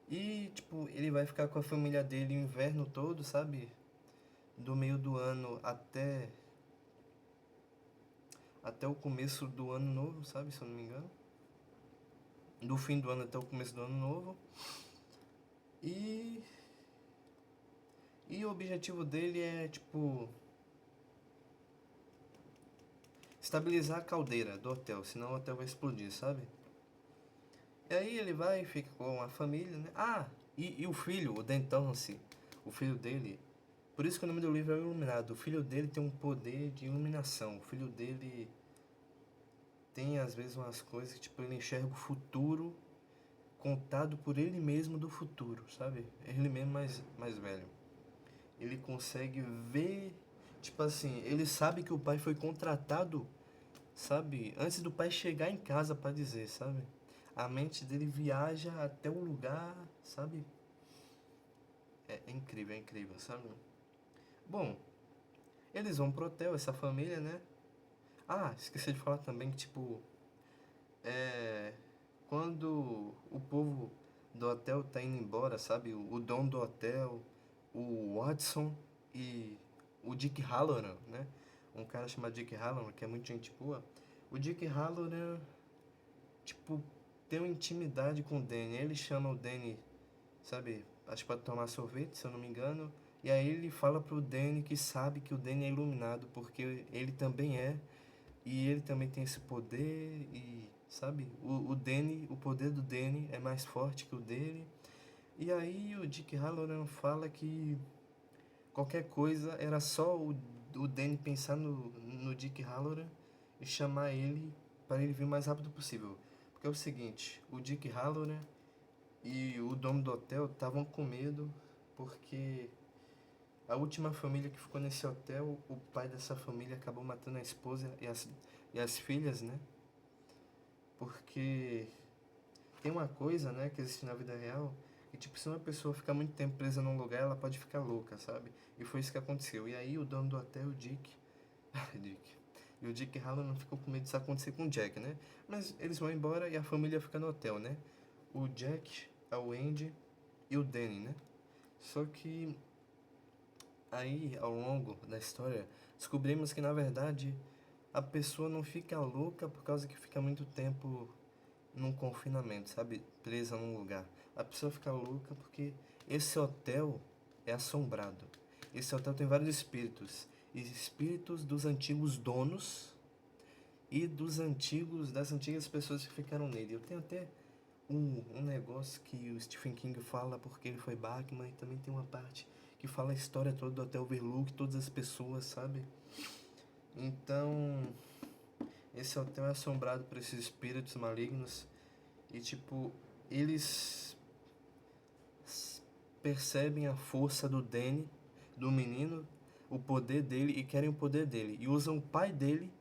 E, tipo, ele vai ficar com a família dele o inverno todo, sabe? Do meio do ano até o começo do ano novo, sabe? Se eu não me engano. Do fim do ano até o começo do ano novo. E, e o objetivo dele é, tipo, estabilizar a caldeira do hotel, senão o hotel vai explodir, sabe? E aí ele vai e fica com a família, né? Ah, e o filho, o Dan Torrance, o filho dele. Por isso que o nome do livro é Iluminado. O filho dele tem um poder de iluminação. O filho dele tem, às vezes, umas coisas que, tipo, ele enxerga o futuro contado por ele mesmo do futuro, sabe? Ele mesmo mais velho. Ele consegue ver, tipo assim, ele sabe que o pai foi contratado, sabe? Antes do pai chegar em casa pra dizer, sabe? A mente dele viaja até o lugar, sabe? É incrível, sabe? Bom, eles vão pro hotel, essa família, né? Ah, esqueci de falar também que, tipo, é, quando o povo do hotel tá indo embora, sabe? O dono do hotel, o Watson e o Dick Halloran, né? Um cara chamado Dick Halloran, que é muito gente boa. O Dick Halloran, tipo, tem uma intimidade com o Danny. Ele chama o Danny, sabe? Acho que pra tomar sorvete, se eu não me engano. E aí ele fala pro Danny que sabe que o Danny é iluminado, porque ele também é. E ele também tem esse poder e, sabe, o Danny, o poder do Danny é mais forte que o dele. E aí o Dick Halloran fala que qualquer coisa era só o Danny pensar no Dick Halloran e chamar ele para ele vir o mais rápido possível. Porque é o seguinte, o Dick Halloran e o dono do hotel estavam com medo porque a última família que ficou nesse hotel, o pai dessa família acabou matando a esposa e as filhas, né? Porque tem uma coisa, né, que existe na vida real, que tipo, se uma pessoa ficar muito tempo presa num lugar, ela pode ficar louca, sabe? E foi isso que aconteceu. E aí o dono do hotel, o Dick, Dick, e o Dick Halloran ficou com medo disso acontecer com o Jack, né? Mas eles vão embora e a família fica no hotel, né? O Jack, a Wendy e o Danny, né? Só que aí, ao longo da história, descobrimos que, na verdade, a pessoa não fica louca por causa que fica muito tempo num confinamento, sabe? Presa num lugar. A pessoa fica louca porque esse hotel é assombrado. Esse hotel tem vários espíritos. Espíritos dos antigos donos e das antigas pessoas que ficaram nele. Eu tenho até um negócio que o Stephen King fala porque ele foi Batman, e também tem uma parte que fala a história toda do Hotel Overlook, todas as pessoas, sabe? Então, esse hotel é assombrado por esses espíritos malignos e, tipo, eles percebem a força do Danny, do menino, o poder dele e querem o poder dele. E usam o pai dele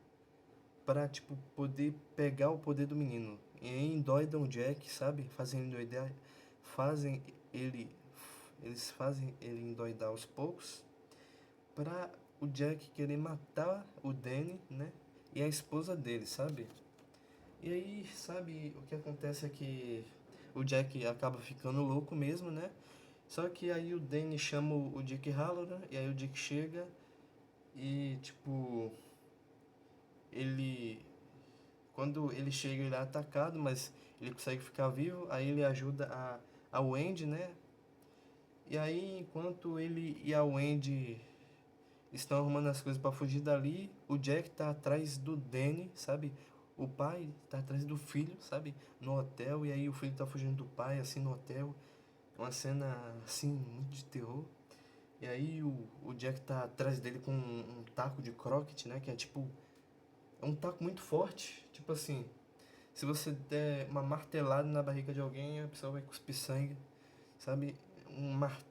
pra, tipo, poder pegar o poder do menino. E aí endoidam o Jack, sabe? Fazem ele. Eles fazem ele endoidar aos poucos pra o Jack querer matar o Danny, né? E a esposa dele, sabe? E aí, sabe, o que acontece é que o Jack acaba ficando louco mesmo, né? Só que aí o Danny chama o Dick Halloran, e aí o Dick chega e, tipo, ele. Quando ele chega, ele é atacado, mas ele consegue ficar vivo, aí ele ajuda a Wendy, né? E aí, enquanto ele e a Wendy estão arrumando as coisas pra fugir dali, o Jack tá atrás do Danny, sabe? O pai tá atrás do filho, sabe? No hotel, e aí o filho tá fugindo do pai, assim, no hotel. Uma cena, assim, muito de terror. E aí o Jack tá atrás dele com um taco de croquete, né? Que é tipo. É um taco muito forte. Tipo assim, se você der uma martelada na barriga de alguém, a pessoa vai cuspir sangue, sabe?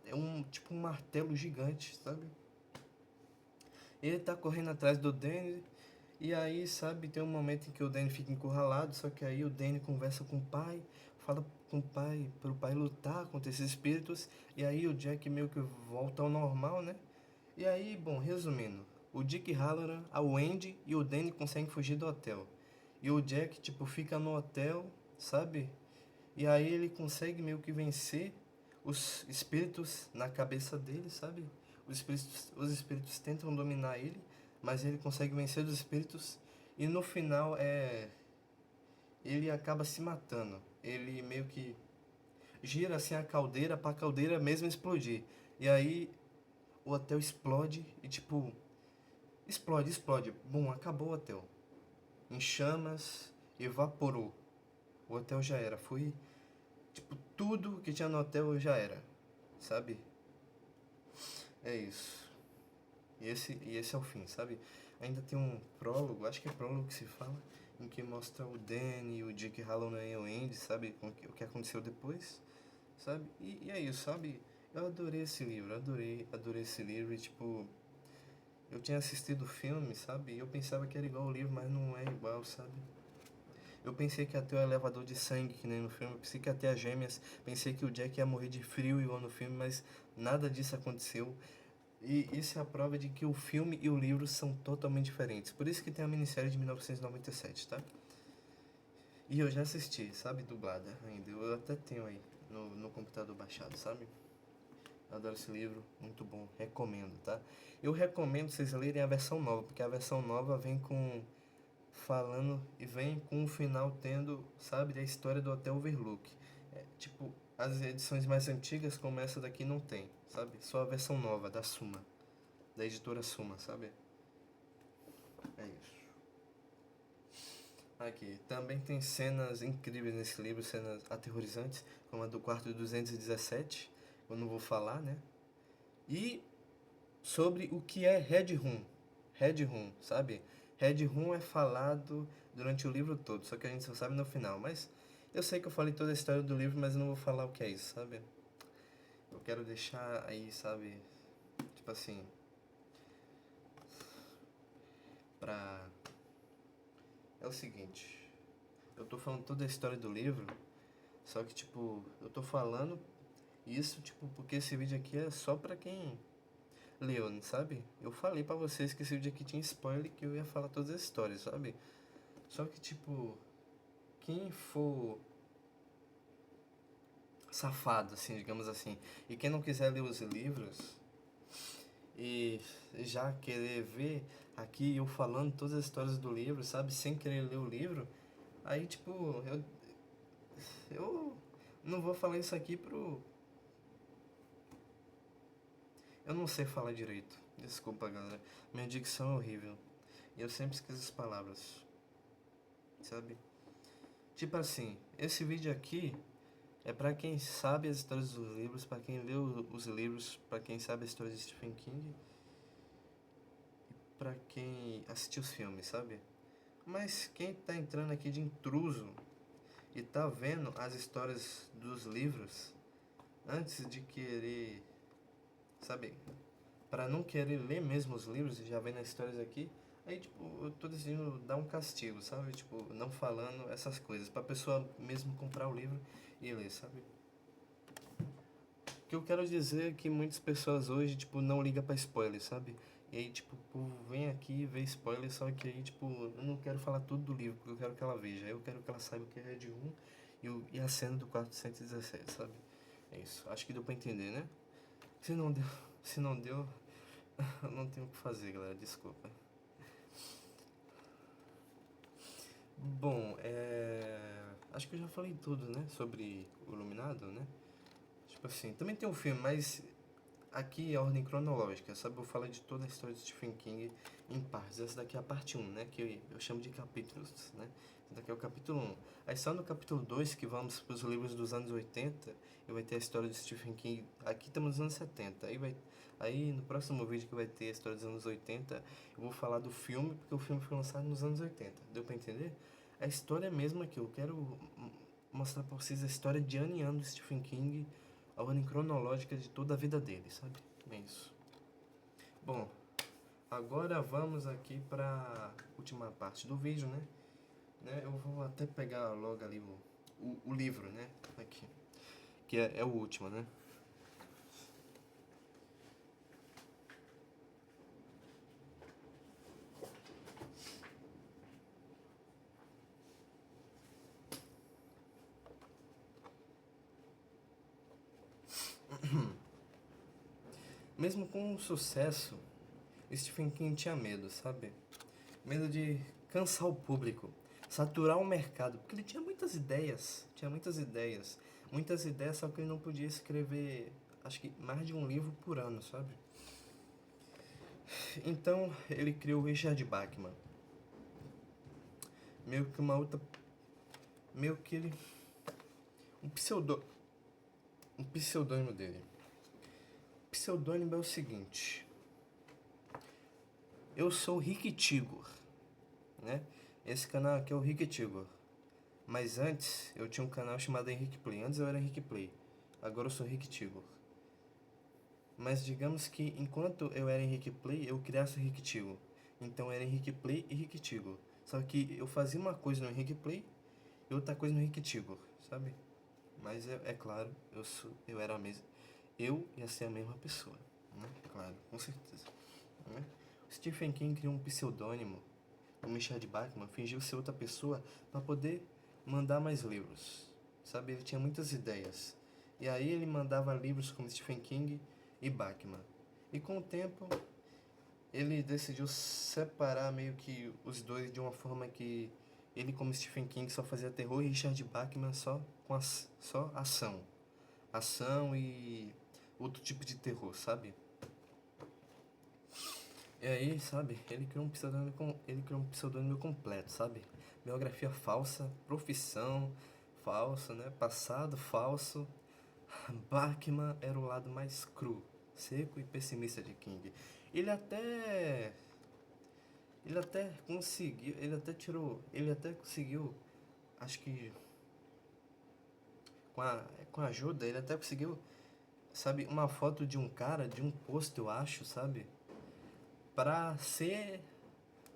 É um tipo um martelo gigante, sabe? Ele tá correndo atrás do Danny. E aí, sabe, tem um momento em que o Danny fica encurralado, só que aí o Danny conversa com o pai, fala com o pai, pro pai lutar contra esses espíritos, e aí o Jack meio que volta ao normal, né? E aí, bom, resumindo, o Dick Halloran, a Wendy e o Danny conseguem fugir do hotel. E o Jack, tipo, fica no hotel, sabe? E aí ele consegue meio que vencer os espíritos na cabeça dele, sabe? Os espíritos tentam dominar ele, mas ele consegue vencer os espíritos e no final ele acaba se matando. Ele meio que gira assim a caldeira pra caldeira mesmo explodir. E aí o hotel explode e tipo explode. Bom, acabou o hotel. Em chamas, evaporou. O hotel já era. Foi tipo tudo que tinha no hotel já era, sabe? É isso. E esse é o fim, sabe? Ainda tem um prólogo, acho que é prólogo que se fala, em que mostra o Danny, o Jake Halloran e o Andy, sabe? O que aconteceu depois, sabe? E é isso, sabe? Eu adorei esse livro, adorei esse livro e, tipo, eu tinha assistido o filme, sabe? E eu pensava que era igual ao livro, mas não é igual, sabe? Eu pensei que ia ter o elevador de sangue, que nem no filme. Eu pensei que ia ter as gêmeas. Pensei que o Jack ia morrer de frio igual no filme, mas nada disso aconteceu. E isso é a prova de que o filme e o livro são totalmente diferentes. Por isso que tem a minissérie de 1997, tá? E eu já assisti, sabe? Dublada ainda. Eu até tenho aí no computador baixado, sabe? Eu adoro esse livro, muito bom. Recomendo, tá? Eu recomendo vocês lerem a versão nova, porque a versão nova vem com falando e vem com o final tendo, sabe, a história do Hotel Overlook. É, tipo, as edições mais antigas, como essa daqui, não tem, sabe? Só a versão nova, da Suma, da editora Suma, sabe? É isso. Aqui, também tem cenas incríveis nesse livro, cenas aterrorizantes, como a do quarto 217, eu não vou falar, né? E sobre o que é Red Room. Red Room, sabe? Red Room é falado durante o livro todo, só que a gente só sabe no final. Mas eu sei que eu falei toda a história do livro, mas eu não vou falar o que é isso, sabe? Eu quero deixar aí, sabe? Tipo assim, pra. É o seguinte. Eu tô falando toda a história do livro, só que, tipo, eu tô falando isso, tipo, porque esse vídeo aqui é só pra quem leu, sabe? Eu falei pra vocês que esse vídeo aqui tinha spoiler, que eu ia falar todas as histórias, sabe? Só que, tipo, quem for safado, assim, digamos assim, e quem não quiser ler os livros e já querer ver aqui eu falando todas as histórias do livro, sabe, sem querer ler o livro, aí, tipo, eu não vou falar isso aqui pro... Eu não sei falar direito. Desculpa, galera. Minha dicção é horrível. E eu sempre esqueço as palavras. Sabe? Tipo assim, esse vídeo aqui é pra quem sabe as histórias dos livros, pra quem leu os livros, pra quem sabe a história de Stephen King, pra quem assistiu os filmes, sabe? Mas quem tá entrando aqui de intruso e tá vendo as histórias dos livros antes de querer, sabe? Pra não querer ler mesmo os livros e já vendo as histórias aqui, aí tipo, eu tô decidindo dar um castigo, sabe? Tipo, não falando essas coisas, pra pessoa mesmo comprar o livro e ler, sabe? O que eu quero dizer é que muitas pessoas hoje, tipo, não ligam pra spoiler, sabe? E aí, tipo, o povo vem aqui e vê spoiler, só que aí, tipo, eu não quero falar tudo do livro, porque eu quero que ela veja. Eu quero que ela saiba o que é de um e a cena do 417, sabe? É isso. Acho que deu pra entender, né? Se não deu, se não deu, eu não tenho o que fazer, galera. Desculpa. Bom, acho que eu já falei tudo, né? Sobre o Iluminado, né? Tipo assim, também tem um filme, mas aqui é a ordem cronológica, sabe? Eu falo de toda a história de Stephen King em partes. Essa daqui é a parte um, né? Que eu chamo de capítulos, né? Esse daqui é o capítulo um. Aí só no capítulo 2 que vamos para os livros dos anos 80 e vai ter a história de Stephen King. Aqui estamos nos anos 70. Aí no próximo vídeo que vai ter a história dos anos 80, eu vou falar do filme, porque o filme foi lançado nos anos 80. Deu pra entender? A história é a mesma que eu quero mostrar pra vocês a história de ano em ano do Stephen King, a ordem cronológica de toda a vida dele, sabe? É isso. Bom, agora vamos aqui pra última parte do vídeo, né? Eu vou até pegar logo ali o livro, né? Aqui. Que é o último, né? Mesmo com o sucesso, Stephen King tinha medo, sabe? Medo de cansar o público, saturar o mercado, porque ele muitas ideias, só que ele não podia escrever, acho que mais de um livro por ano, sabe? Então ele criou o Richard Bachman, meio que uma outra, meio que ele, um pseudo, um pseudônimo dele. O pseudônimo é o seguinte: eu sou Rick Tigor, né? Esse canal aqui é o Rick Tigor. Mas antes eu tinha um canal chamado Henrique Play. Antes eu era Henrique Play. Agora eu sou Rick Tigor. Mas digamos que enquanto eu era Henrique Play, eu criasse o Rick Tigor. Então era Henrique Play e Rick Tigor. Só que eu fazia uma coisa no Henrique Play e outra coisa no Rick Tigor, sabe? Mas é claro, eu era a mesma. Eu ia ser a mesma pessoa, né? Claro, com certeza. Né? O Stephen King criou um pseudônimo. O Richard Bachman fingiu ser outra pessoa para poder mandar mais livros, sabe? Ele tinha muitas ideias. E aí ele mandava livros como Stephen King e Bachman. E com o tempo, ele decidiu separar meio que os dois de uma forma que ele, como Stephen King, só fazia terror e Richard Bachman só ação. Ação e outro tipo de terror, sabe? E aí, sabe, ele criou um pseudônimo completo, sabe? Biografia falsa, profissão falsa, né? Passado falso. Bachman era o lado mais cru, seco e pessimista de King. Ele até ele até conseguiu, acho que com a ajuda, ele até conseguiu, sabe, uma foto de um cara, de um posto, eu acho, sabe? Pra ser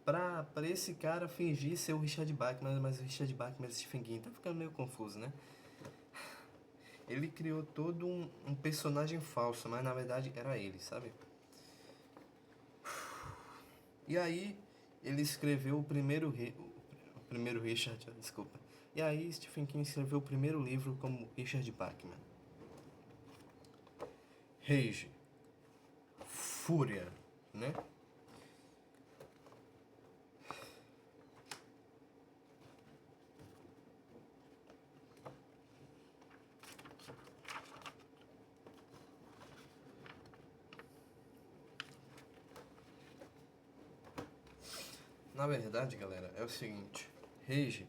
pra esse cara fingir ser o Richard Bachman, mas o Richard Bachman é Stephen King. Tá ficando meio confuso, né? Ele criou todo um personagem falso, mas na verdade era ele, sabe? E aí ele escreveu o primeiro Richard, desculpa. E aí Stephen King escreveu o primeiro livro como Richard Bachman. Rage, Fúria, né? Na verdade, galera, é o seguinte. Rage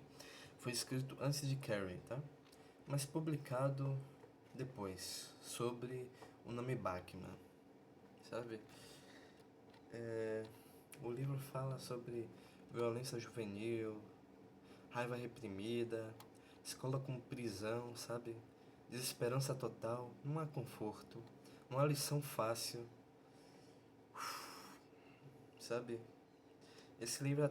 foi escrito antes de Carrie, tá? Mas publicado depois, sobre o nome Bachman, sabe? O livro fala sobre violência juvenil, raiva reprimida, escola como prisão, sabe? Desesperança total, não há conforto, não há lição fácil, sabe? Esse livro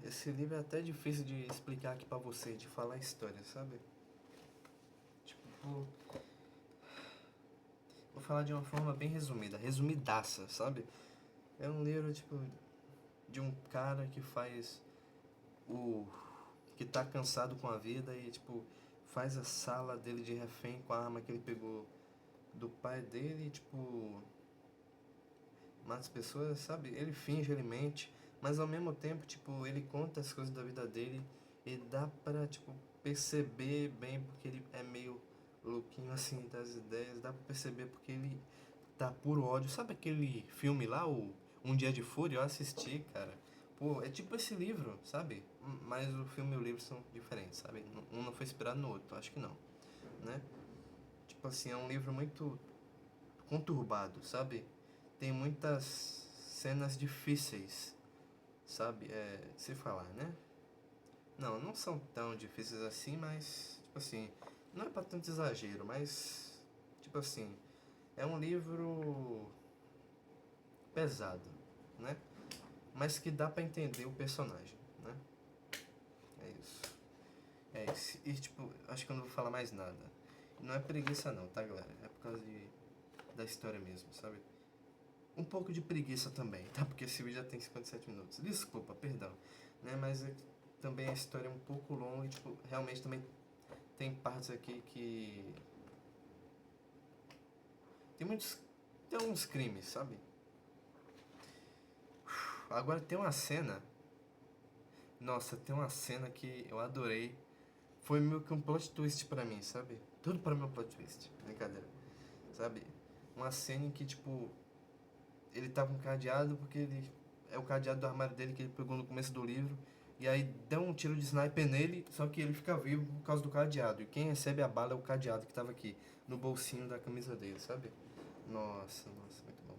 esse livro é até difícil de explicar aqui pra você, de falar a história, sabe? Tipo, vou falar de uma forma bem resumida, resumidaça, sabe? É um livro, tipo, de um cara que faz o... que tá cansado com a vida e, tipo, faz a sala dele de refém com a arma que ele pegou do pai dele e, tipo, mata as pessoas, sabe? Ele finge, ele mente, mas ao mesmo tempo, tipo, ele conta as coisas da vida dele e dá pra, tipo, perceber bem porque ele é meio louquinho, assim, das ideias, dá pra perceber porque ele tá puro ódio. Sabe aquele filme lá, o Um Dia de Fúria? Eu assisti, cara. Pô, é tipo esse livro, sabe? Mas o filme e o livro são diferentes, sabe? Um não foi inspirado no outro, acho que não, né? Tipo assim, é um livro muito conturbado, sabe? Tem muitas cenas difíceis, sabe? Se falar, né? Não, não são tão difíceis assim, mas, tipo assim, não é pra tanto exagero, mas, tipo assim, é um livro pesado, né? Mas que dá pra entender o personagem, né? É isso. É isso. E, tipo, acho que eu não vou falar mais nada. Não é preguiça não, tá, galera? É por causa da história mesmo, sabe? Um pouco de preguiça também, tá? Porque esse vídeo já tem 57 minutos. Desculpa, perdão. Né? Mas também a história é um pouco longa e, tipo, realmente também tem partes aqui que... Tem muitos... Tem alguns crimes, sabe? Agora tem uma cena... Nossa, tem uma cena que eu adorei. Foi meio que um plot twist pra mim, sabe? Tudo pra mim é um plot twist. Brincadeira. Sabe? Uma cena em que, tipo... Ele tá com um cadeado porque ele... É o cadeado do armário dele que ele pegou no começo do livro. E aí dá um tiro de sniper nele, só que ele fica vivo por causa do cadeado. E quem recebe a bala é o cadeado que tava aqui, no bolsinho da camisa dele, sabe? Nossa, nossa, muito bom.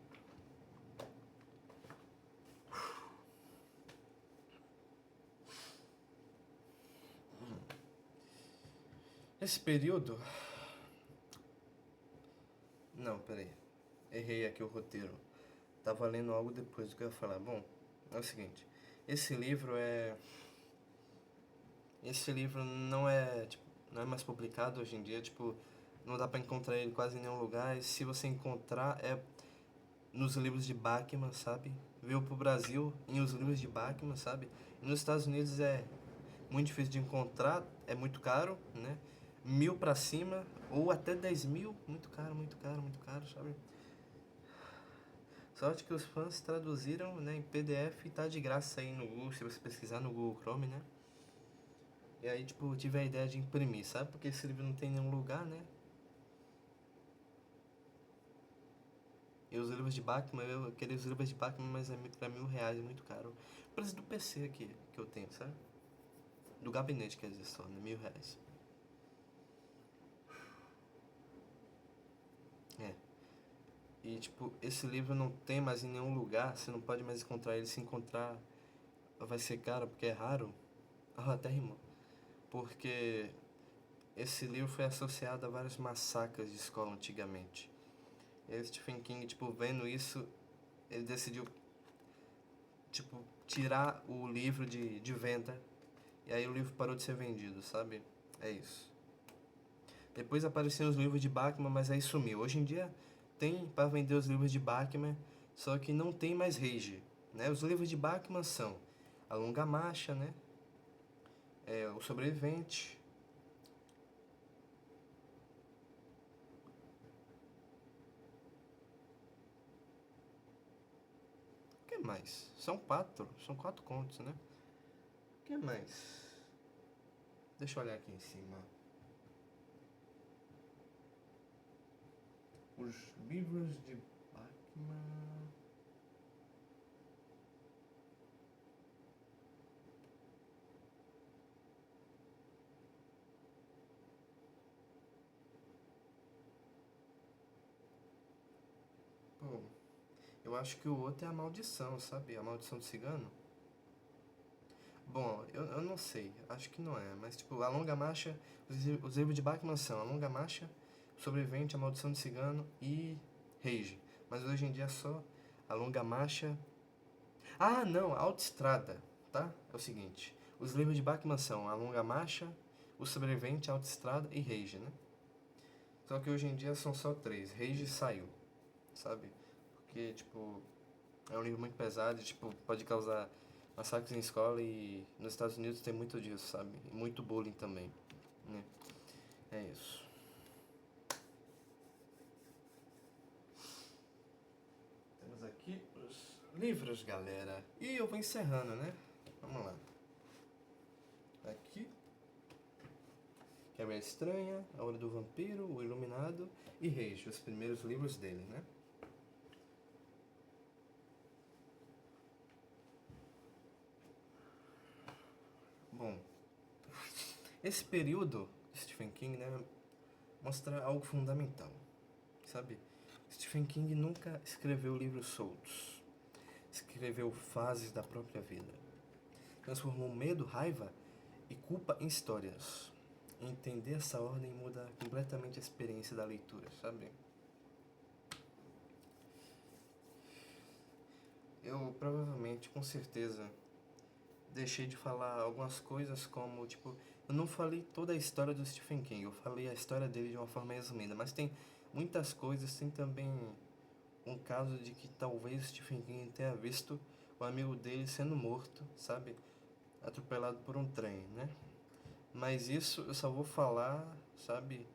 Esse período... Não, peraí. Errei aqui o roteiro. Tava lendo algo depois do que eu ia falar. Bom, é o seguinte. Esse livro é... Esse livro não é, tipo, não é mais publicado hoje em dia, tipo, não dá pra encontrar ele quase em nenhum lugar. E se você encontrar, é nos livros de Bachman, sabe? Veio pro Brasil em os livros de Bachman, sabe? E nos Estados Unidos é muito difícil de encontrar, é muito caro, né? 1.000 pra cima, ou até 10.000, muito caro, muito caro, muito caro, sabe? Sorte que os fãs traduziram, né, em PDF e tá de graça aí no Google, se você pesquisar no Google Chrome, né? E aí, tipo, eu tive a ideia de imprimir, sabe? Porque esse livro não tem nenhum lugar, né? E os livros de Bachman, eu queria os livros de Bachman, mas pra R$ 1.000 é muito caro. O preço do PC aqui, que eu tenho, sabe? Do gabinete, quer dizer, só, né? R$ 1.000. É. E, tipo, esse livro não tem mais em nenhum lugar, você não pode mais encontrar ele. Se encontrar, vai ser caro, porque é raro. Ah, até rimou. Porque esse livro foi associado a vários massacres de escola antigamente. E Stephen King, tipo, vendo isso, ele decidiu, tipo, tirar o livro de venda. E aí o livro parou de ser vendido, sabe? É isso. Depois apareceram os livros de Bachman, mas aí sumiu. Hoje em dia tem para vender os livros de Bachman, só que não tem mais Rage, né? Os livros de Bachman são A Longa Marcha, né? O Sobrevivente. O que mais? São quatro contos, né? O que mais? Deixa eu olhar aqui em cima. Os livros de Bachman. Eu acho que o outro é a maldição, sabe? A maldição do cigano. Bom, eu não sei, acho que não é, mas tipo, a longa marcha, os livros de Bachmann são a longa marcha, sobrevivente, a maldição do cigano e Rage. Mas hoje em dia é só a longa marcha. Ah, não, Autoestrada, tá? É o seguinte, os livros de Bachmann são a longa marcha, o sobrevivente, a Autoestrada e Rage, né? Só que hoje em dia são só três. Rage saiu, sabe? Porque, tipo, é um livro muito pesado e, tipo, pode causar massacres em escola e nos Estados Unidos tem muito disso, sabe? E muito bullying também, né? É isso. Temos aqui os livros, galera. E eu vou encerrando, né? Vamos lá. Aqui. Carrie a Estranha, A Hora do Vampiro, O Iluminado e Rage, os primeiros livros dele, né? Bom, esse período de Stephen King, né, mostra algo fundamental, sabe? Stephen King nunca escreveu livros soltos. Escreveu fases da própria vida. Transformou medo, raiva e culpa em histórias. Entender essa ordem muda completamente a experiência da leitura, sabe? Eu provavelmente, com certeza, deixei de falar algumas coisas como, tipo, eu não falei toda a história do Stephen King, eu falei a história dele de uma forma resumida, mas tem muitas coisas, tem também um caso de que talvez Stephen King tenha visto o amigo dele sendo morto, sabe? Atropelado por um trem, né? Mas isso eu só vou falar, sabe?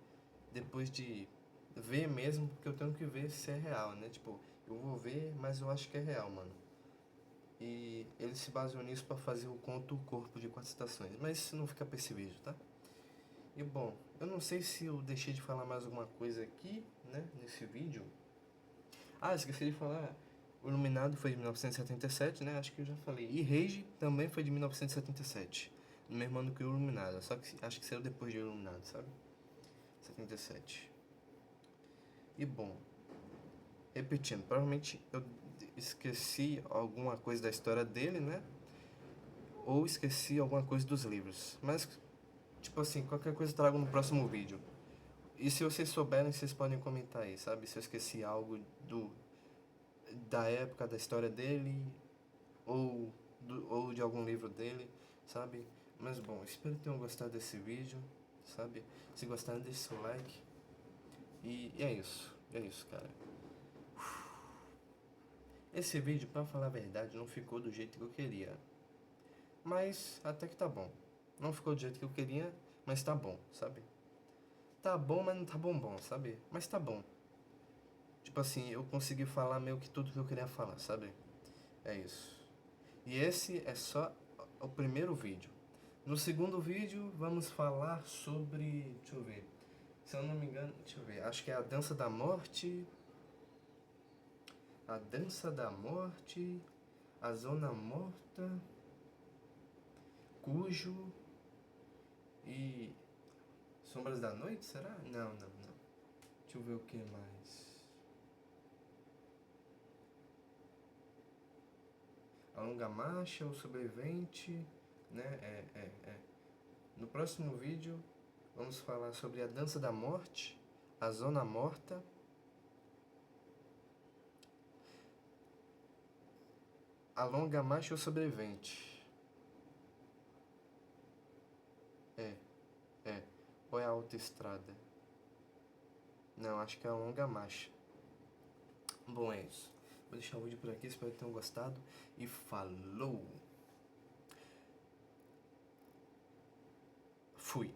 Depois de ver mesmo, porque eu tenho que ver se é real, né? Tipo, eu vou ver, mas eu acho que é real, mano. E ele se baseou nisso pra fazer o conto O Corpo de Quatro Estações. Mas isso não fica pra esse vídeo, tá? E bom, eu não sei se eu deixei de falar mais alguma coisa aqui, né? Nesse vídeo. Ah, esqueci de falar. O Iluminado foi de 1977, né? Acho que eu já falei. E Rage também foi de 1977. No mesmo ano que o Iluminado. Só que acho que saiu depois de Iluminado, sabe? 77. E bom, repetindo, provavelmente eu esqueci alguma coisa da história dele, né? Ou esqueci alguma coisa dos livros. Mas, tipo assim, qualquer coisa eu trago no próximo vídeo. E se vocês souberem, vocês podem comentar aí, sabe? Se eu esqueci algo da época da história dele ou de algum livro dele, sabe? Mas bom, espero que tenham gostado desse vídeo, sabe? Se gostaram, deixe seu like. E é isso, cara. Esse vídeo, pra falar a verdade, não ficou do jeito que eu queria. Mas até que tá bom. Não ficou do jeito que eu queria, mas tá bom, sabe? Tá bom, mas não tá bom, sabe? Mas tá bom. Tipo assim, eu consegui falar meio que tudo que eu queria falar, sabe? É isso. E esse é só o primeiro vídeo. No segundo vídeo, vamos falar sobre... Deixa eu ver. Se eu não me engano... Deixa eu ver. Acho que é a Dança da Morte. A Dança da Morte. A Zona Morta. Cujo. E... Sombras da Noite, será? Não. Deixa eu ver o que mais. A Longa Marcha, O Sobrevivente, né? No próximo vídeo, vamos falar sobre a Dança da Morte, a Zona Morta, a Longa Marcha e O Sobrevivente. Ou é a Autoestrada? Não, acho que é a Longa Marcha. Bom, é isso. Vou deixar o vídeo por aqui, espero que tenham gostado. E falou! Fui!